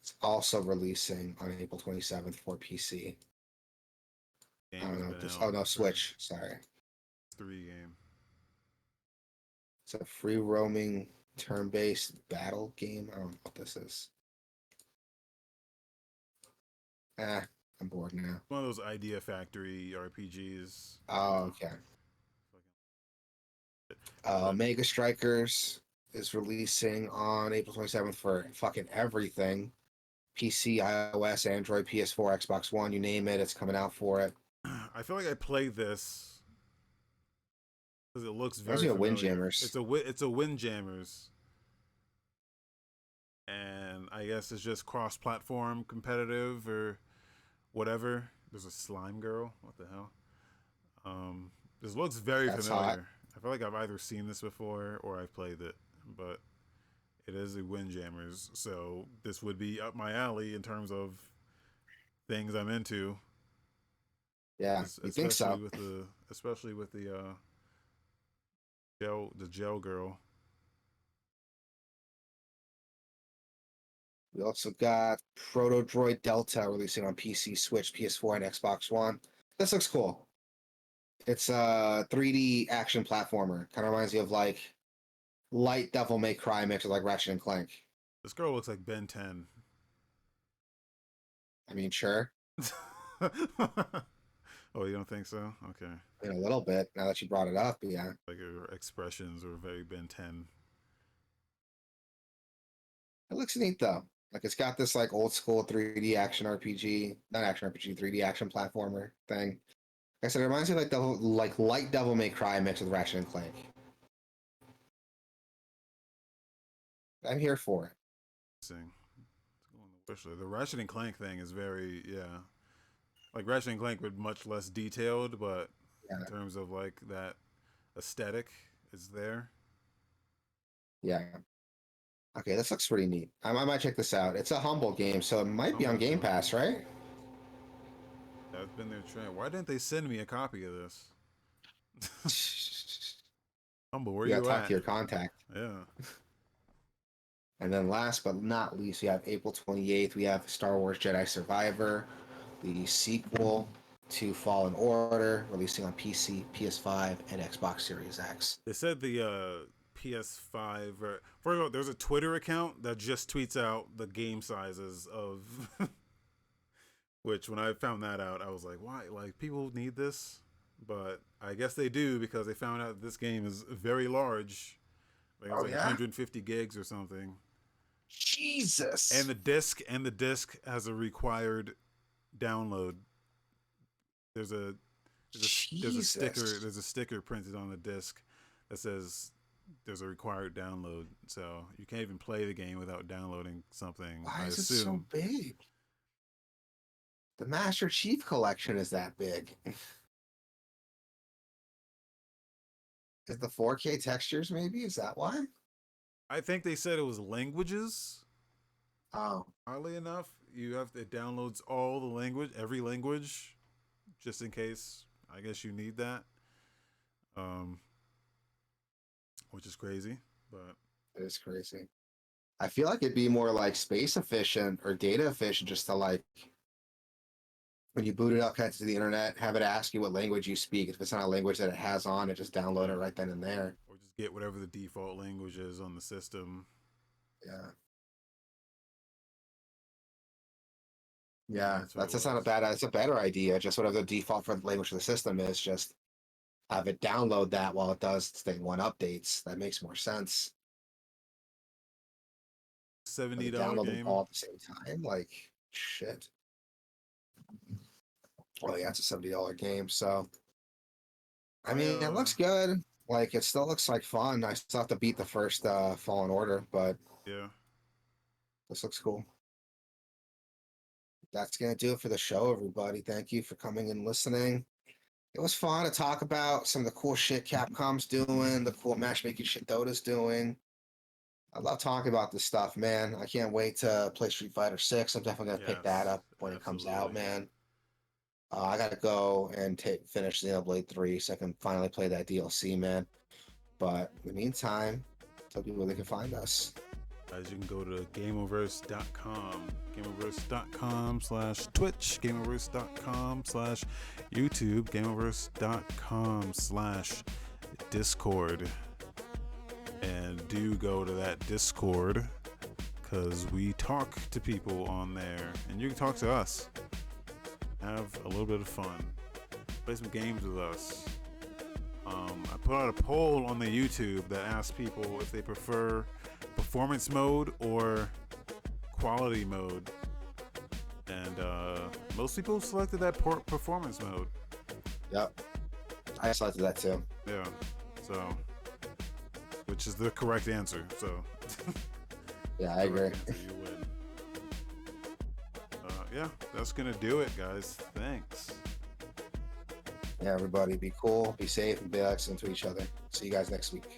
It's also releasing on April 27th for PC. I don't know. No, Switch. Sorry. 3 game. It's a free roaming turn-based battle game. I don't know what this is. I'm bored now. One of those Idea Factory RPGs. Oh, okay. Mega Strikers is releasing on April 27th for fucking everything. PC, iOS, Android, PS4, Xbox One, you name it, it's coming out for it. I feel like I played this because it looks very familiar. Windjammers. It's a Windjammers, and I guess it's just cross-platform competitive or whatever. There's a slime girl. What the hell? This looks very familiar. Hot. I feel like I've either seen this before or I've played it, but it is a Windjammers, so this would be up my alley in terms of things I'm into. Yeah, you think so? Especially with the gel girl. We also got Proto Droid Delta releasing on PC, Switch, PS4, and Xbox One. This looks cool. It's a 3D action platformer. Kind of reminds you of like light Devil May Cry mixed with like Ratchet and Clank. This girl looks like Ben 10. I mean, sure. Oh, you don't think so? Okay. In a little bit, now that you brought it up, yeah. Like her expressions are very Ben 10. It looks neat though. Like it's got this like old school 3D action RPG, not action RPG, 3D action platformer thing. Like I said, it reminds me of like light Devil May Cry mixed with Ratchet and Clank. I'm here for it. The Ratchet and Clank thing is very, like Ratchet and Clank, but much less detailed, but in terms of like that aesthetic is there. Yeah. Okay, this looks pretty neat. I might check this out. It's a Humble game, so it might be on Game Pass, right? That's been their trend. Why didn't they send me a copy of this? Humble, where you at? Talk to your contact. Yeah. And then last but not least, we have April 28th. We have Star Wars Jedi Survivor, the sequel to Fallen Order, releasing on PC, PS5, and Xbox Series X. They said the PS5. First of all, there's a Twitter account that just tweets out the game sizes of. Which, when I found that out, I was like, why? Like, people need this? But I guess they do because they found out this game is very large. Like, it's like 150 gigs or something. Jesus. And the disc has a required download. There's a sticker printed on the disc that says there's a required download, so you can't even play the game without downloading something. Why I is assume. it so big? The Master Chief Collection is that big. Is the 4K textures maybe? Is that why? I think they said it was languages. Oh, Oddly enough, it downloads all the language, every language, just in case. I guess you need that. Which is crazy, but it is crazy. I feel like it'd be more like space efficient or data efficient just to like when you boot it up, connect it to the internet, have it ask you what language you speak. If it's not a language that it has on, it just download it right then and there. or just get whatever the default language is on the system. Yeah. Yeah, that's not a bad. It's a better idea. Just whatever the default for the language of the system is, just have it download that while it does thing one updates. That makes more sense. $70 download them game. all at the same time, like shit. Oh yeah, it's a $70 game. So, I mean, it looks good. Like it still looks like fun. I still have to beat the first Fallen Order, but yeah, this looks cool. That's gonna do it for the show, everybody. Thank you for coming and listening. It was fun to talk about some of the cool shit Capcom's doing, the cool matchmaking shit Dota's doing. I love talking about this stuff, man. I can't wait to play Street Fighter 6. I'm definitely gonna pick that up when it comes out, man. I gotta go and finish Xenoblade 3 so I can finally play that DLC, man. But in the meantime, tell people where they can find us. Guys, you can go to Gameoverse.com, Gameoverse.com/Twitch, Gameoverse.com/YouTube, Gameoverse.com/Discord. And do go to that Discord because we talk to people on there, and you can talk to us. Have a little bit of fun. Play some games with us. I put out a poll on the YouTube that asks people if they prefer performance mode or quality mode, and most people selected that performance mode. Yep, I selected that too. Yeah, so which is the correct answer. So yeah, I agree. You win. Yeah, that's gonna do it, guys. Thanks. Yeah, everybody, be cool, be safe, and be excellent to each other. See you guys next week.